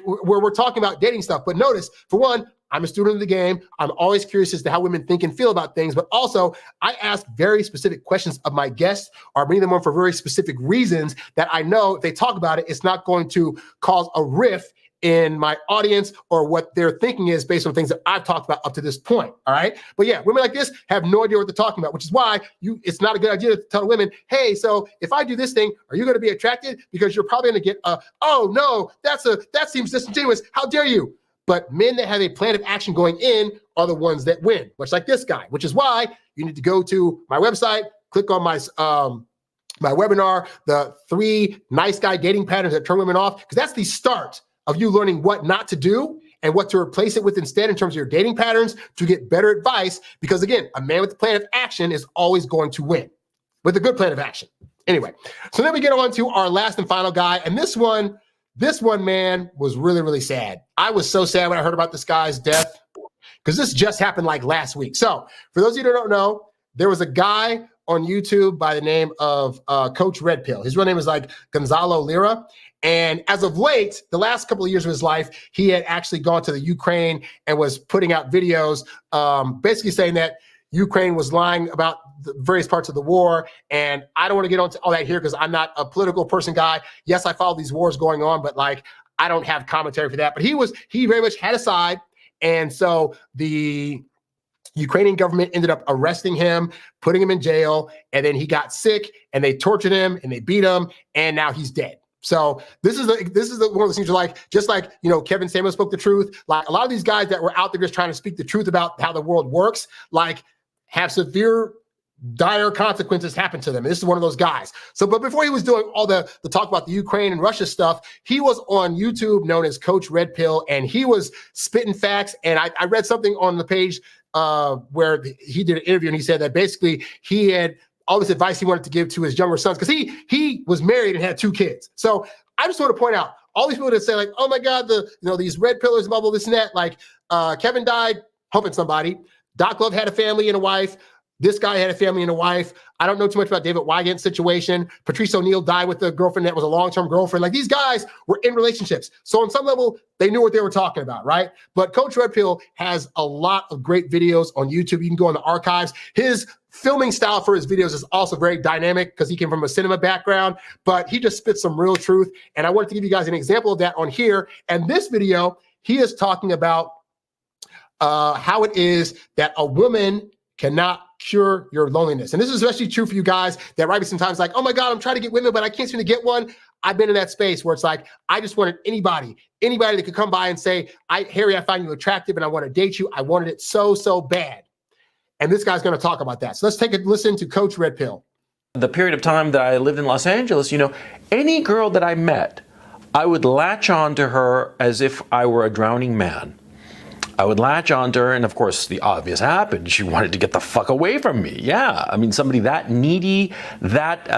A: where we're talking about dating stuff. But notice, for one, I'm a student of the game. I'm always curious as to how women think and feel about things. But also, I ask very specific questions of my guests or bring them on for very specific reasons that I know if they talk about it, it's not going to cause a rift in my audience or what their thinking is based on things that I've talked about up to this point. All right. But yeah, women like this have no idea what they're talking about, which is why it's not a good idea to tell women, hey, so if I do this thing, are you going to be attracted? Because you're probably going to get oh no, that seems disingenuous. How dare you? But men that have a plan of action going in are the ones that win, much like this guy, which is why you need to go to my website, click on my webinar, the 3 nice guy dating patterns that turn women off, because that's the start of you learning what not to do and what to replace it with instead in terms of your dating patterns to get better advice. Because again, a man with a plan of action is always going to win with a good plan of action. Anyway, so then we get on to our last and final guy. And this one, man, was really, really sad. I was so sad when I heard about this guy's death because this just happened like last week. So for those of you who don't know, there was a guy on YouTube by the name of Coach Red Pill. His real name is like Gonzalo Lira. And as of late, the last couple of years of his life, he had actually gone to the Ukraine and was putting out videos basically saying that Ukraine was lying about the various parts of the war. And I don't want to get into all that here because I'm not a political person guy. Yes, I follow these wars going on, but like I don't have commentary for that. But he very much had a side. And so the Ukrainian government ended up arresting him, putting him in jail, and then he got sick and they tortured him and they beat him, and now he's dead. So this is one of those things you're like, just like, Kevin Samuel spoke the truth. Like a lot of these guys that were out there just trying to speak the truth about how the world works, like have severe, dire consequences happen to them. And this is one of those guys. So, but before he was doing all the talk about the Ukraine and Russia stuff, he was on YouTube known as Coach Red Pill, and he was spitting facts. And I read something on the page where he did an interview, and he said that basically he had all this advice he wanted to give to his younger sons because he was married and had 2 kids. So I just want to point out all these people that say like, oh my God, these red pillars, blah, blah, this and that. Like Kevin died helping somebody. Doc Love had a family and a wife. This guy had a family and a wife. I don't know too much about David Wygant's situation. Patrice O'Neil died with a girlfriend that was a long-term girlfriend. Like these guys were in relationships. So on some level, they knew what they were talking about, right? But Coach Red Pill has a lot of great videos on YouTube. You can go in the archives. His filming style for his videos is also very dynamic because he came from a cinema background, but he just spits some real truth. And I wanted to give you guys an example of that on here. And this video, he is talking about how it is that a woman cannot cure your loneliness. And this is especially true for you guys that write me sometimes like, oh my God, I'm trying to get women, but I can't seem to get one. I've been in that space where it's like, I just wanted anybody that could come by and say, Harry, I find you attractive and I want to date you. I wanted it so, so bad. And this guy's going to talk about that. So let's take a listen to Coach Red Pill.
L: The period of time that I lived in Los Angeles, any girl that I met, I would latch on to her as if I were a drowning man. I would latch onto her, and of course, the obvious happened. She wanted to get the fuck away from me. Yeah, I mean, somebody that needy, that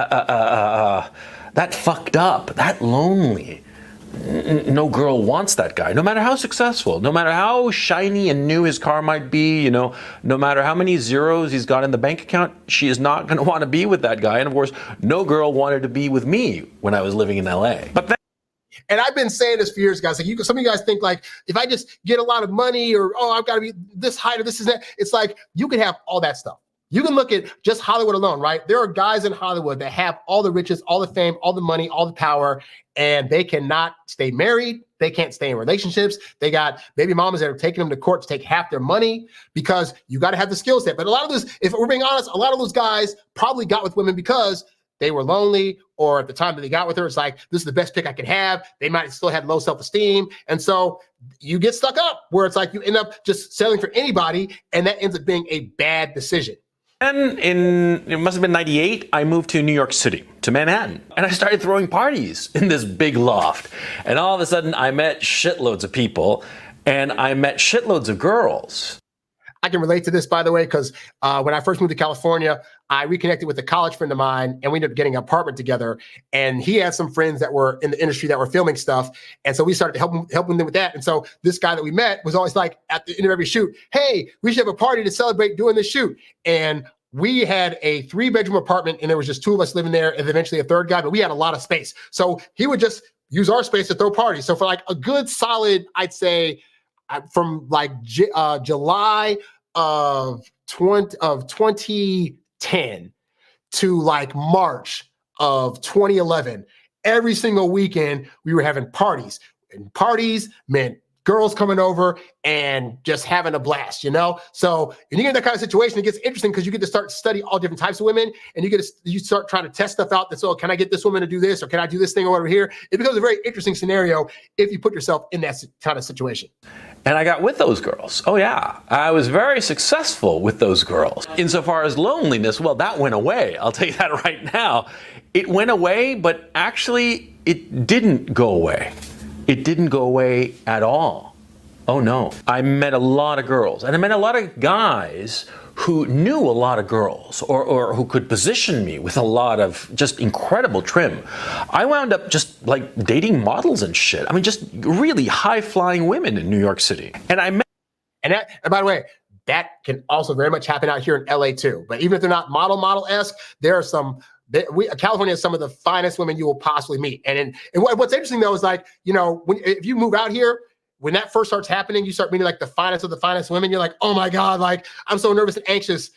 L: fucked up, that lonely. No girl wants that guy, no matter how successful, no matter how shiny and new his car might be, no matter how many zeros he's got in the bank account, she is not going to want to be with that guy. And of course, no girl wanted to be with me when I was living in LA.
A: And I've been saying this for years, guys. Like some of you guys think like, if I just get a lot of money or, I've got to be this height or this is that. It's like, you can have all that stuff. You can look at just Hollywood alone, right? There are guys in Hollywood that have all the riches, all the fame, all the money, all the power, and they cannot stay married. They can't stay in relationships. They got baby mamas that are taking them to court to take half their money because you got to have the skill set. But a lot of those, if we're being honest, a lot of those guys probably got with women because they were lonely, or at the time that they got with her, it's like, this is the best pick I could have. They might still have low self-esteem. And so you get stuck up where it's like you end up just settling for anybody, and that ends up being a bad decision.
L: And it must have been 98, I moved to New York City, to Manhattan. And I started throwing parties in this big loft. And all of a sudden, I met shitloads of people, and I met shitloads of girls.
A: I can relate to this, by the way, because when I first moved to California, I reconnected with a college friend of mine, and we ended up getting an apartment together. And he had some friends that were in the industry that were filming stuff. And so we started helping them with that. And so this guy that we met was always like, at the end of every shoot, hey, we should have a party to celebrate doing this shoot. And we had a 3-bedroom apartment, and there was just 2 of us living there, and eventually a third guy, but we had a lot of space. So he would just use our space to throw parties. So for like a good solid, I'd say, from like July of 2010 to like March of 2011, every single weekend we were having parties, and parties meant girls coming over and just having a blast, So, and you get in that kind of situation, it gets interesting because you get to start to study all different types of women, and you start trying to test stuff out. That's, can I get this woman to do this, or can I do this thing over here? It becomes a very interesting scenario if you put yourself in that kind of situation.
L: And I got with those girls. Oh yeah, I was very successful with those girls. Insofar as loneliness, well, that went away. I'll tell you that right now. It went away, but actually it didn't go away. It didn't go away at all. Oh no. I met a lot of girls, and I met a lot of guys who knew a lot of girls, or who could position me with a lot of just incredible trim. I wound up just like dating models and shit. I mean, just really high-flying women in New York City. And I met...
A: And by the way, that can also very much happen out here in LA too. But even if they're not model-esque, there are some. California has some of the finest women you will possibly meet. And what's interesting though is like, if you move out here, when that first starts happening, you start meeting like the finest of the finest women. You're like, oh my God, like I'm so nervous and anxious.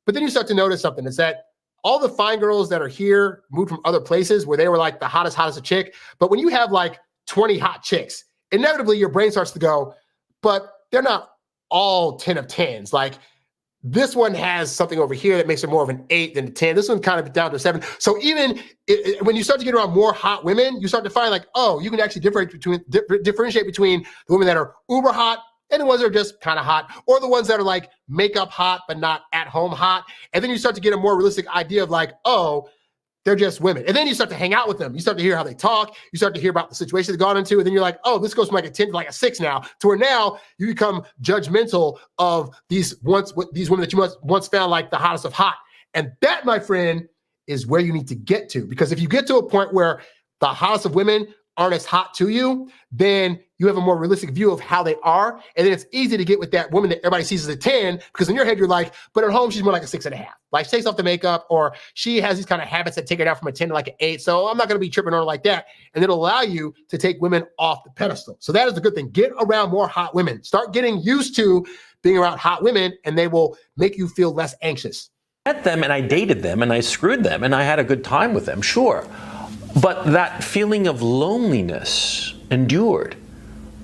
A: But then you start to notice something is that all the fine girls that are here moved from other places where they were like the hottest chick. But when you have like 20 hot chicks, inevitably your brain starts to go, but they're not all 10 of 10s. Like, this one has something over here that makes it more of an 8 than a 10. This one's kind of down to a 7. So even when you start to get around more hot women, you start to find like, oh, you can actually differentiate between the women that are uber hot and the ones that are just kind of hot, or the ones that are like makeup hot but not at home hot. And then you start to get a more realistic idea of like, oh, they're just women. And then you start to hang out with them. You start to hear how they talk. You start to hear about the situation they've gone into. And then you're like, oh, this goes from like a 10 to like a 6 now, to where now you become judgmental of these women that you once found like the hottest of hot. And that, my friend, is where you need to get to. Because if you get to a point where the hottest of women aren't as hot to you, then you have a more realistic view of how they are. And then it's easy to get with that woman that everybody sees as a 10, because in your head, you're like, but at home, she's more like a 6.5. Like, she takes off the makeup, or she has these kind of habits that take her down from a 10 to like an 8. So I'm not going to be tripping on her like that. And it'll allow you to take women off the pedestal. So that is the good thing. Get around more hot women. Start getting used to being around hot women, and they will make you feel less anxious.
L: I met them and I dated them and I screwed them and I had a good time with them, sure. But that feeling of loneliness endured.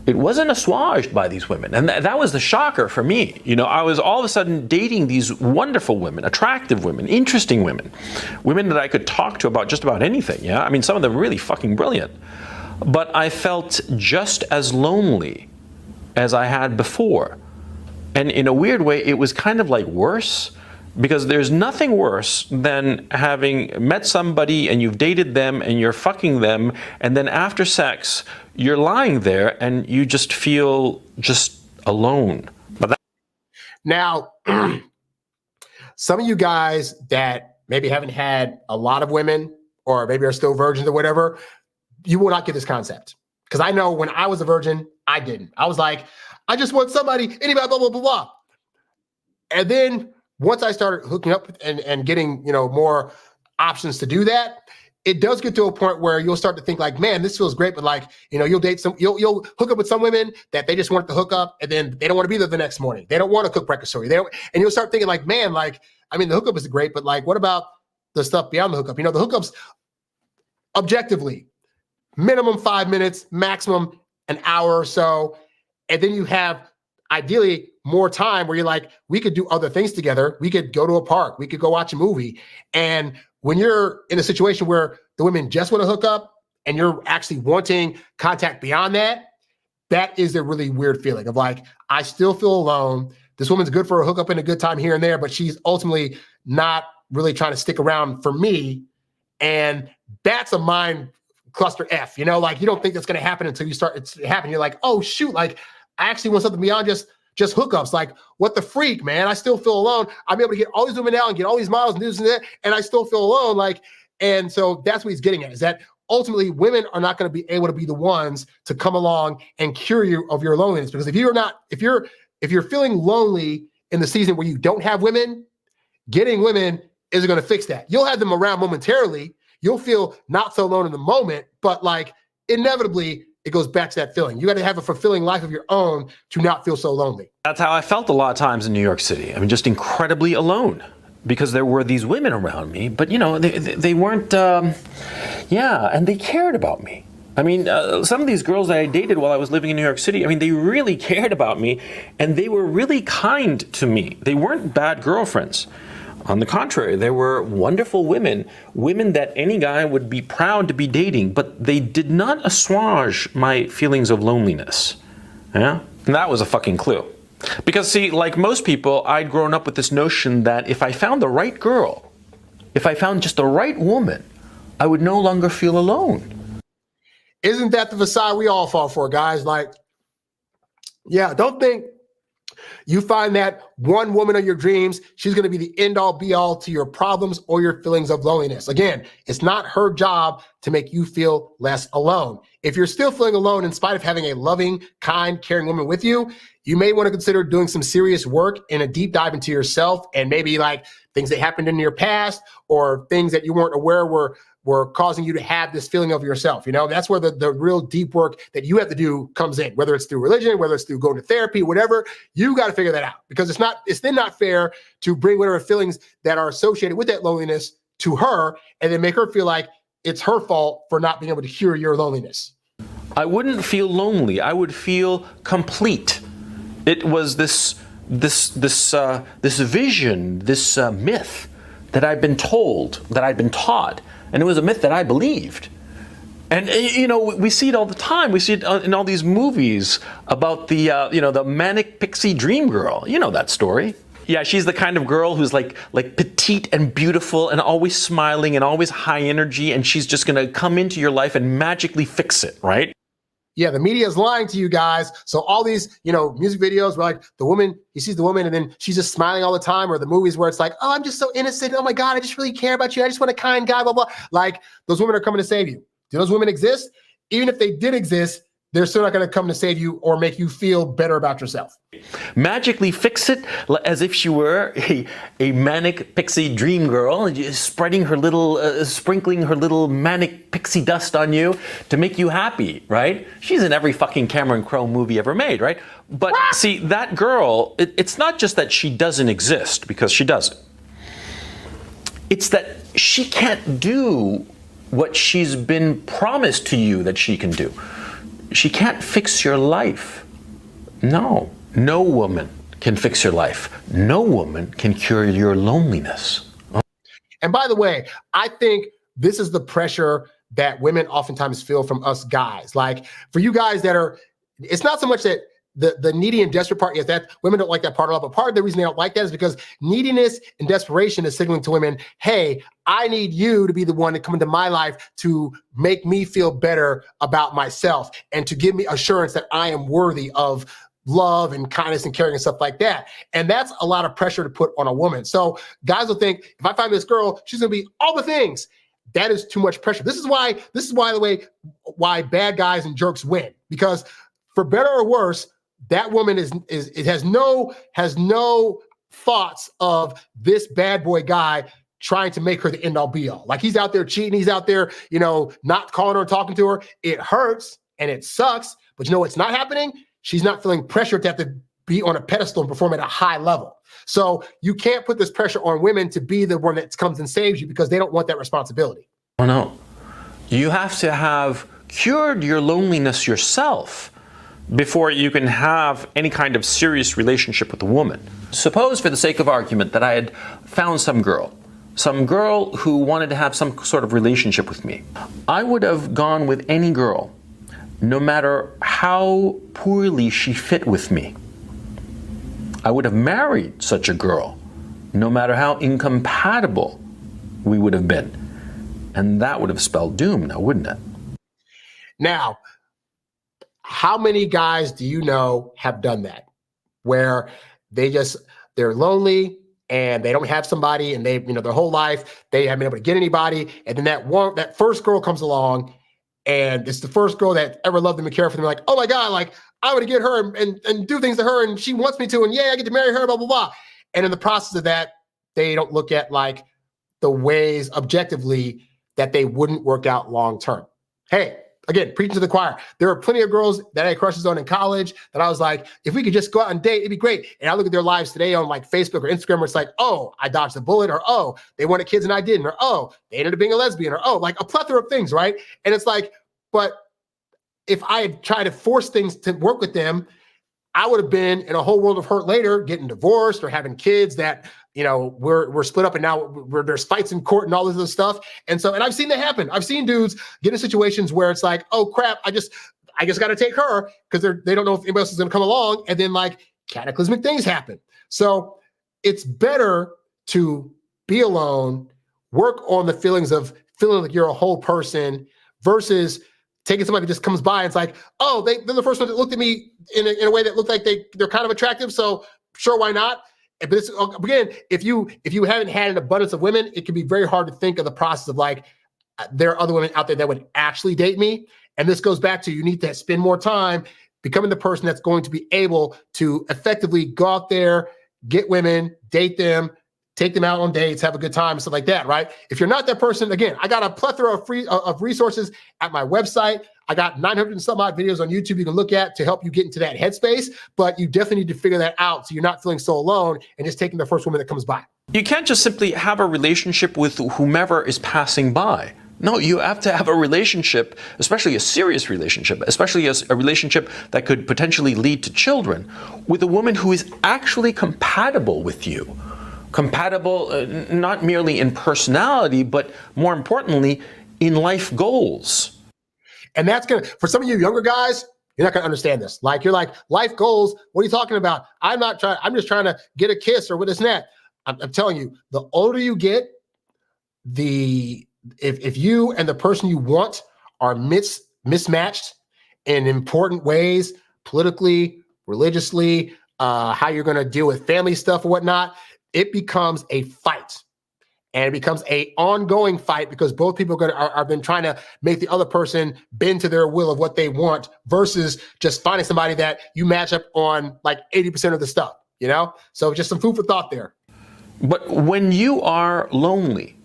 L: It wasn't assuaged by these women. And that was the shocker for me. I was all of a sudden dating these wonderful women, attractive women, interesting women that I could talk to about just about anything. Yeah, I mean, some of them really fucking brilliant. But I felt just as lonely as I had before. And in a weird way, it was kind of like worse. Because there's nothing worse than having met somebody and you've dated them and you're fucking them, and then after sex, you're lying there and you just feel just alone.
A: Now, some of you guys that maybe haven't had a lot of women, or maybe are still virgins or whatever, you will not get this concept. Because I know when I was a virgin, I didn't. I was like, I just want somebody, anybody, blah, blah, blah, blah. And then once I started hooking up and getting, more options to do that, it does get to a point where you'll start to think like, man, this feels great. But like, you'll hook up with some women that they just want to hook up, and then they don't want to be there the next morning. They don't want to cook breakfast for you. And you'll start thinking like, man, like, I mean, the hookup is great, but like, what about the stuff beyond the hookup? The hookups, objectively, minimum 5 minutes, maximum an hour or so. And then you have ideally more time where you're like, we could do other things together. We could go to a park. We could go watch a movie. And when you're in a situation where the women just want to hook up and you're actually wanting contact beyond that, that is a really weird feeling of like, I still feel alone. This woman's good for a hookup and a good time here and there, but she's ultimately not really trying to stick around for me. And that's a mind cluster F, like you don't think that's going to happen until you start it's happening. You're like, oh shoot, like I actually want something beyond just hookups. Like, what the freak, man? I still feel alone. I'm able to get all these women out and get all these models and this and that, and I still feel alone. Like, and so that's what he's getting at, is that ultimately women are not going to be able to be the ones to come along and cure you of your loneliness. Because if you're feeling lonely in the season where you don't have women, getting women isn't going to fix that. You'll have them around momentarily. You'll feel not so alone in the moment, but like inevitably, it goes back to that feeling. You got to have a fulfilling life of your own to not feel so lonely.
L: That's how I felt a lot of times in New York City. I mean, just incredibly alone, because there were these women around me, but they weren't, and they cared about me. I mean, some of these girls that I dated while I was living in New York City, I mean, they really cared about me, and they were really kind to me. They weren't bad girlfriends. On the contrary, there were wonderful women that any guy would be proud to be dating, but they did not assuage my feelings of loneliness. Yeah? And that was a fucking clue. Because see, like most people, I'd grown up with this notion that if I found the right girl, if I found just the right woman, I would no longer feel alone.
A: Isn't that the facade we all fall for, guys? Like, yeah, don't think You find that one woman of your dreams, she's going to be the end all be all to your problems or your feelings of loneliness. Again, it's not her job to make you feel less alone. If you're still feeling alone in spite of having a loving, kind, caring woman with you, you may want to consider doing some serious work and a deep dive into yourself, and maybe like things that happened in your past or things that you weren't aware were causing you to have this feeling of yourself. You know, that's where the real deep work that you have to do comes in, whether it's through religion, whether it's through going to therapy, whatever. You got to figure that out, because it's then not fair to bring whatever feelings that are associated with that loneliness to her and then make her feel like it's her fault for not being able to cure your loneliness.
L: I wouldn't feel lonely. I would feel complete. It was this vision, this myth that I'd been told, that I'd been taught, and it was a myth that I believed. And you know, we see it all the time. We see it in all these movies about the manic pixie dream girl. You know that story. Yeah, she's the kind of girl who's like petite and beautiful and always smiling and always high energy, and she's just gonna come into your life and magically fix it, right?
A: Yeah, the media is lying to you guys. So all these, music videos where like the woman, he sees the woman and then she's just smiling all the time, or the movies where it's like, oh, I'm just so innocent. Oh my God, I just really care about you. I just want a kind guy, blah, blah. Like, those women are coming to save you. Do those women exist? Even if they did exist, they're still not going to come to save you or make you feel better about yourself.
L: Magically fix it as if she were a manic pixie dream girl, spreading her little, sprinkling her little manic pixie dust on you to make you happy, right? She's in every fucking Cameron Crowe movie ever made, right? But see, that girl, it's not just that she doesn't exist, because she doesn't. It's that she can't do what she's been promised to you that she can do. She can't fix your life. No woman can fix your life. No woman can cure your loneliness.
A: And by the way, I think this is the pressure that women oftentimes feel from us guys. Like, for you guys it's not so much that the needy and desperate part is that women don't like that part at all, but part of the reason they don't like that is because neediness and desperation is signaling to women, hey, I need you to be the one to come into my life to make me feel better about myself and to give me assurance that I am worthy of love and kindness and caring and stuff like that. And that's a lot of pressure to put on a woman. So guys will think, if I find this girl, she's going to be all the things. That is too much pressure. This is why why bad guys and jerks win, because for better or worse, that woman has no thoughts of this bad boy guy trying to make her the end all be all. Like, he's out there cheating. He's out there, not calling her and talking to her. It hurts and it sucks, but what's not happening? She's not feeling pressure to have to be on a pedestal and perform at a high level. So you can't put this pressure on women to be the one that comes and saves you, because they don't want that responsibility.
L: Oh no. You have to have cured your loneliness yourself before you can have any kind of serious relationship with a woman. Suppose, for the sake of argument, that I had found some girl who wanted to have some sort of relationship with me. I would have gone with any girl, no matter how poorly she fit with me. I would have married such a girl, no matter how incompatible we would have been. And that would have spelled doom, now wouldn't it?
A: Now, how many guys do you know have done that? Where they're lonely and they don't have somebody, and their whole life they haven't been able to get anybody. And then that first girl comes along, and it's the first girl that ever loved them and cared for them. Like, oh my God, like, I want to get her and do things to her, and she wants me to, and yeah, I get to marry her, blah, blah, blah. And in the process of that, they don't look at like the ways objectively that they wouldn't work out long term. Hey, again, preaching to the choir. There are plenty of girls that I had crushes on in college that I was like, if we could just go out and date, it'd be great. And I look at their lives today on like Facebook or Instagram, where it's like, oh, I dodged a bullet, or oh, they wanted kids and I didn't, or oh, they ended up being a lesbian, or oh, like a plethora of things, right? And it's like, but if I had tried to force things to work with them, I would have been in a whole world of hurt later, getting divorced or having kids that, we're split up, and now there's fights in court and all this other stuff. And I've seen that happen. I've seen dudes get in situations where it's like, oh crap, I just got to take her, because they don't know if anybody else is going to come along. And then like cataclysmic things happen. So it's better to be alone, work on the feelings of feeling like you're a whole person, versus taking somebody that just comes by and it's like, oh, they're the first one that looked at me in a way that looked like they're kind of attractive. So sure, why not? But it's, again, if you haven't had an abundance of women, it can be very hard to think of the process of like, there are other women out there that would actually date me. And this goes back to, you need to spend more time becoming the person that's going to be able to effectively go out there, get women, date them, take them out on dates, have a good time, stuff like that, right? If you're not that person, again, I got a plethora of resources at my website. I got 900 and some odd videos on YouTube you can look at to help you get into that headspace, but you definitely need to figure that out so you're not feeling so alone and just taking the first woman that comes by.
L: You can't just simply have a relationship with whomever is passing by. No, you have to have a relationship, especially a serious relationship, especially a relationship that could potentially lead to children, with a woman who is actually compatible with you. Compatible not merely in personality, but more importantly, in life goals.
A: And that's going to, for some of you younger guys, you're not going to understand this. Like, you're like, life goals, what are you talking about? I'm just trying to get a kiss or what is that? I'm telling you, the older you get, if you and the person you want are mismatched in important ways, politically, religiously, how you're going to deal with family stuff or whatnot, it becomes a fight. And it becomes a ongoing fight because both people are been trying to make the other person bend to their will of what they want versus just finding somebody that you match up on like 80% of the stuff, you know? So just some food for thought there.
L: But when you are lonely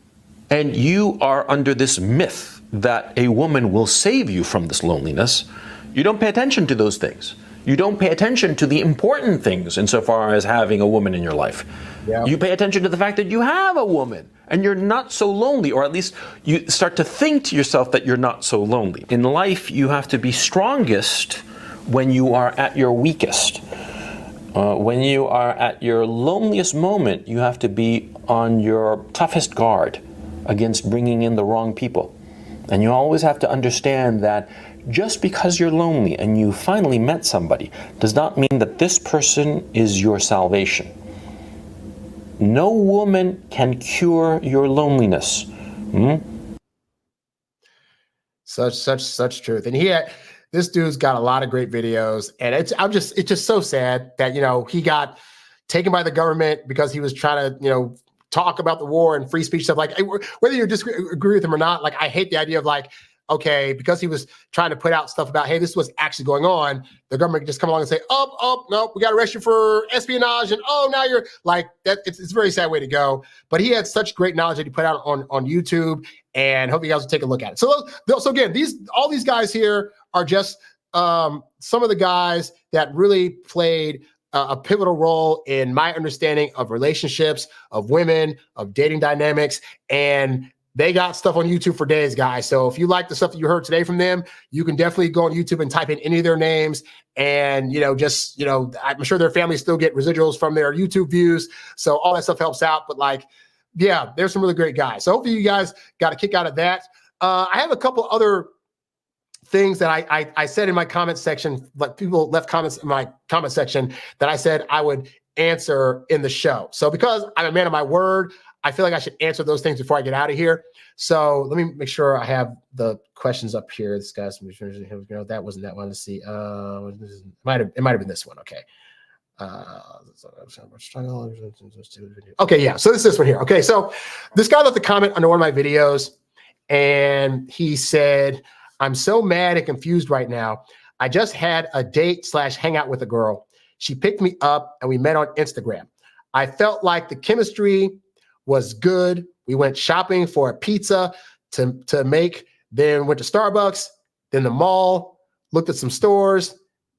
L: and you are under this myth that a woman will save you from this loneliness, you don't pay attention to those things. You don't pay attention to the important things insofar as having a woman in your life. Yeah. You pay attention to the fact that you have a woman and you're not so lonely, or at least you start to think to yourself that you're not so lonely. In life, you have to be strongest when you are at your weakest. When you are at your loneliest moment, you have to be on your toughest guard against bringing in the wrong people. And you always have to understand that just because you're lonely and you finally met somebody does not mean that this person is your salvation. No woman can cure your loneliness.
A: Such truth. And this dude's got a lot of great videos, and it's just so sad that, you know, he got taken by the government because he was trying to, you know, talk about the war and free speech stuff. Like, whether you agree with him or not, like, I hate the idea of like, okay, because he was trying to put out stuff about, hey, this was actually going on, the government can just come along and say, oh, no, we got to arrest you for espionage, and oh, now you're like that. It's a very sad way to go. But he had such great knowledge that he put out on YouTube, and hope you guys will take a look at it. So again, all these guys here are just some of the guys that really played a pivotal role in my understanding of relationships, of women, of dating dynamics, and they got stuff on YouTube for days, guys. So if you like the stuff that you heard today from them, you can definitely go on YouTube and type in any of their names. And, you know, just, you know, I'm sure their families still get residuals from their YouTube views. So all that stuff helps out. But like, yeah, there's some really great guys. So hopefully you guys got a kick out of that. I have a couple other things that I said in my comment section, like people left comments in my comment section that I said I would answer in the show. So because I'm a man of my word, I feel like I should answer those things before I get out of here. So let me make sure I have the questions up here. This guy's that wasn't that one. Let's see. It might have been this one. Okay. Okay, yeah. So this one here. Okay, so this guy left a comment under one of my videos, and he said, "I'm so mad and confused right now. I just had a date/hangout with a girl. She picked me up and we met on Instagram. I felt like the chemistry was good. We went shopping for a pizza to make, then went to Starbucks, then the mall, looked at some stores,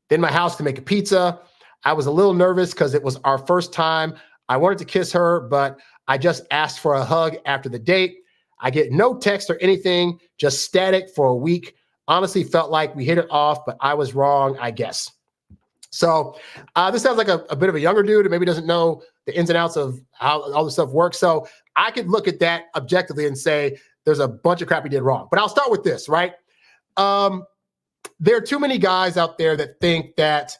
A: then my house to make a pizza. I was a little nervous because it was our first time. I wanted to kiss her, but I just asked for a hug after the date. I get no text or anything, just static for a week. Honestly felt like we hit it off, but I was wrong, I guess." So this sounds like a bit of a younger dude who maybe doesn't know the ins and outs of how all this stuff works. So I could look at that objectively and say there's a bunch of crap he did wrong. But I'll start with this, right? There are too many guys out there that think that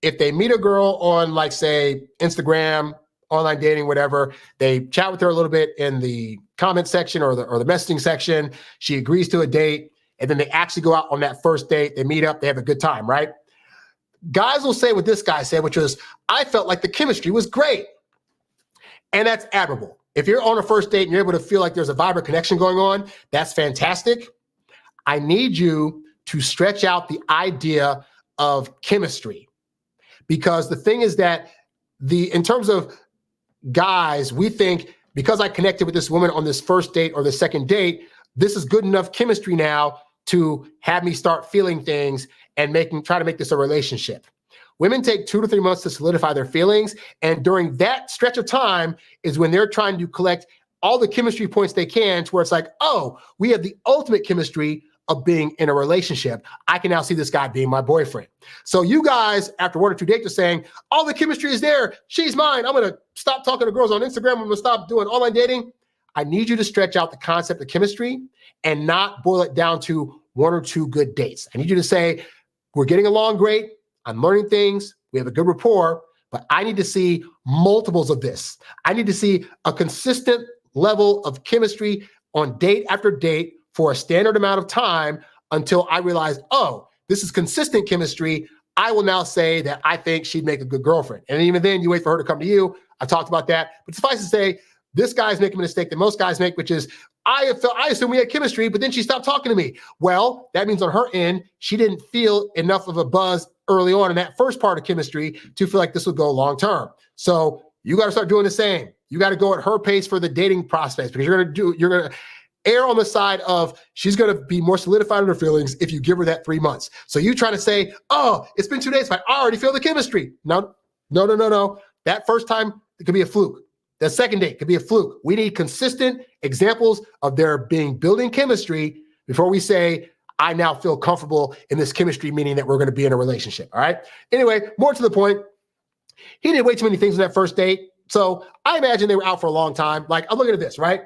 A: if they meet a girl on, like, say, Instagram, online dating, whatever, they chat with her a little bit in the comment section or the messaging section, she agrees to a date, and then they actually go out on that first date, they meet up, they have a good time, right? Guys will say what this guy said, which was, I felt like the chemistry was great. And that's admirable. If you're on a first date and you're able to feel like there's a vibrant connection going on, that's fantastic. I need you to stretch out the idea of chemistry, because the thing is that in terms of guys, we think because I connected with this woman on this first date or the second date, this is good enough chemistry now to have me start feeling things and try to make this a relationship. Women take 2 to 3 months to solidify their feelings. And during that stretch of time is when they're trying to collect all the chemistry points they can to where it's like, oh, we have the ultimate chemistry of being in a relationship. I can now see this guy being my boyfriend. So you guys, after 1 or 2 dates, are saying, all the chemistry is there. She's mine. I'm going to stop talking to girls on Instagram. I'm going to stop doing online dating. I need you to stretch out the concept of chemistry and not boil it down to 1 or 2 good dates. I need you to say, we're getting along great. I'm learning things. We have a good rapport, but I need to see multiples of this. I need to see a consistent level of chemistry on date after date for a standard amount of time until I realize, oh, this is consistent chemistry. I will now say that I think she'd make a good girlfriend. And even then, you wait for her to come to you. I talked about that. But suffice to say, this guy's making a mistake that most guys make, which is, I assume we had chemistry, but then she stopped talking to me. Well, that means on her end, she didn't feel enough of a buzz early on in that first part of chemistry to feel like this would go long term. So you got to start doing the same. You got to go at her pace for the dating prospects, because you're going to err on the side of she's going to be more solidified in her feelings if you give her that 3 months. So you trying to say, oh, it's been 2 days, but I already feel the chemistry. No. That first time, it could be a fluke. The second date could be a fluke. We need consistent examples of there building chemistry before we say, I now feel comfortable in this chemistry, meaning that we're going to be in a relationship. All right. Anyway, more to the point, he did way too many things on that first date. So I imagine they were out for a long time. Like, I'm looking at this, right?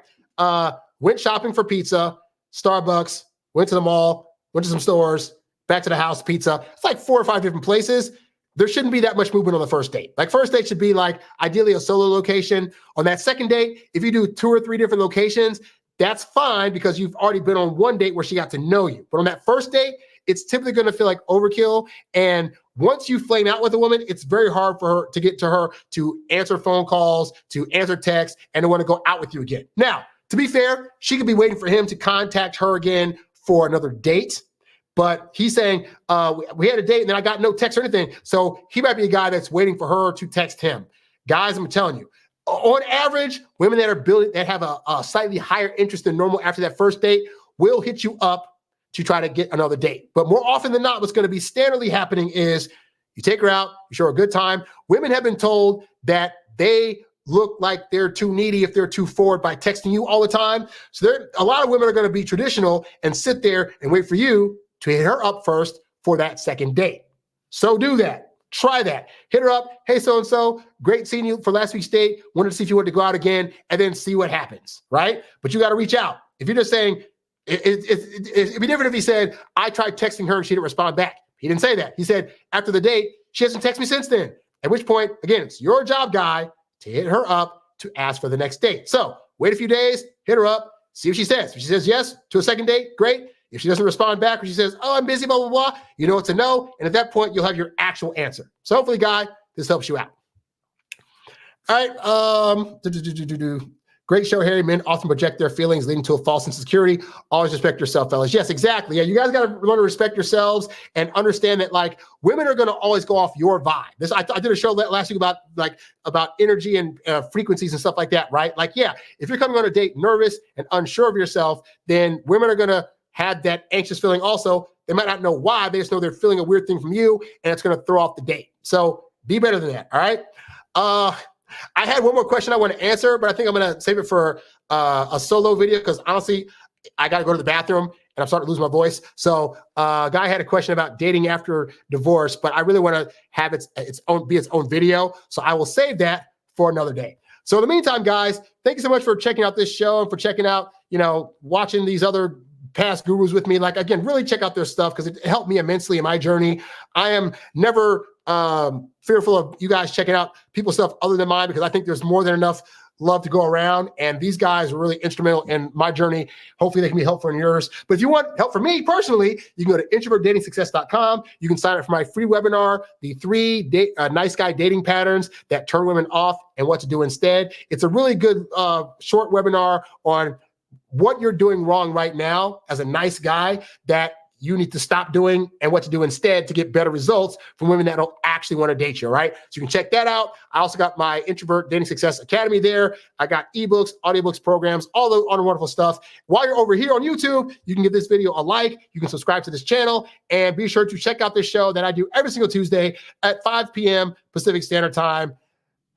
A: Went shopping for pizza, Starbucks, went to the mall, went to some stores, back to the house, pizza. It's like 4 or 5 different places. There shouldn't be that much movement on the first date. Like, first date should be like ideally a solo location. On that second date, if you do 2 or 3 different locations, that's fine because you've already been on one date where she got to know you. But on that first date, it's typically going to feel like overkill. And once you flame out with a woman, it's very hard for her to get to her to answer phone calls, to answer texts, and to want to go out with you again. Now, to be fair, she could be waiting for him to contact her again for another date. But he's saying, we had a date and then I got no text or anything. So he might be a guy that's waiting for her to text him. Guys, I'm telling you, on average, women that have a slightly higher interest than normal after that first date will hit you up to try to get another date. But more often than not, what's going to be standardly happening is you take her out, you show her a good time. Women have been told that they look like they're too needy if they're too forward by texting you all the time. So a lot of women are going to be traditional and sit there and wait for you to hit her up first for that second date. So do that. Try that. Hit her up. Hey, so-and-so, great seeing you for last week's date. Wanted to see if you wanted to go out again, and then see what happens, right? But you got to reach out. If you're just saying, it'd be different if he said, I tried texting her and she didn't respond back. He didn't say that. He said, after the date, she hasn't texted me since then. At which point, again, it's your job, guy, to hit her up to ask for the next date. So wait a few days, hit her up, see what she says. If she says yes to a second date, great. If she doesn't respond back or she says, oh, I'm busy, blah, blah, blah, you know it's a no. And at that point, you'll have your actual answer. So hopefully, guy, this helps you out. All right. Great show, Harry. Men often project their feelings, leading to a false insecurity. Always respect yourself, fellas. Yes, exactly. Yeah, you guys got to learn to respect yourselves and understand that, like, women are going to always go off your vibe. I did a show last week about energy and frequencies and stuff like that, right? Like, yeah, if you're coming on a date nervous and unsure of yourself, then women are going to have that anxious feeling also. They might not know why. They just know they're feeling a weird thing from you, and it's going to throw off the date. So be better than that, all right? I had one more question I want to answer, but I think I'm going to save it for a solo video because, honestly, I got to go to the bathroom, and I'm starting to lose my voice. So a guy had a question about dating after divorce, but I really want to have its own video. So I will save that for another day. So in the meantime, guys, thank you so much for checking out this show and for checking out, watching these other past gurus with me. Like, again, really check out their stuff because it helped me immensely in my journey. I am never fearful of you guys checking out people's stuff other than mine because I think there's more than enough love to go around. And these guys were really instrumental in my journey. Hopefully they can be helpful in yours. But if you want help from me personally, you can go to introvertdatingsuccess.com. You can sign up for my free webinar, the 3 nice guy dating patterns that turn women off and what to do instead. It's a really good short webinar on what you're doing wrong right now as a nice guy that you need to stop doing and what to do instead to get better results from women that don't actually want to date you, right? So you can check that out. I also got my Introvert Dating Success Academy there. I got ebooks, audiobooks, programs, all the other wonderful stuff. While you're over here on YouTube, you can give this video a like. You can subscribe to this channel and be sure to check out this show that I do every single Tuesday at 5 p.m. Pacific Standard Time.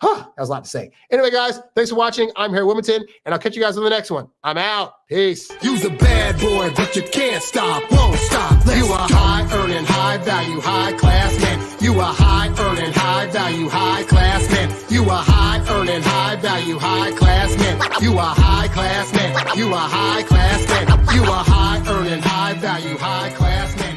A: That was a lot to say. Anyway, guys, thanks for watching. I'm HarryWilmington, and I'll catch you guys on the next one. I'm out. Peace.
B: You's a bad boy, but you can't stop, won't stop. You a high-earning, high-value, high-class man. You a high-earning, high-value, high-class man. You a high-earning, high-value, high-class man. You a high-class man. You a high-class man. You a high-earning, high-value, high-class man.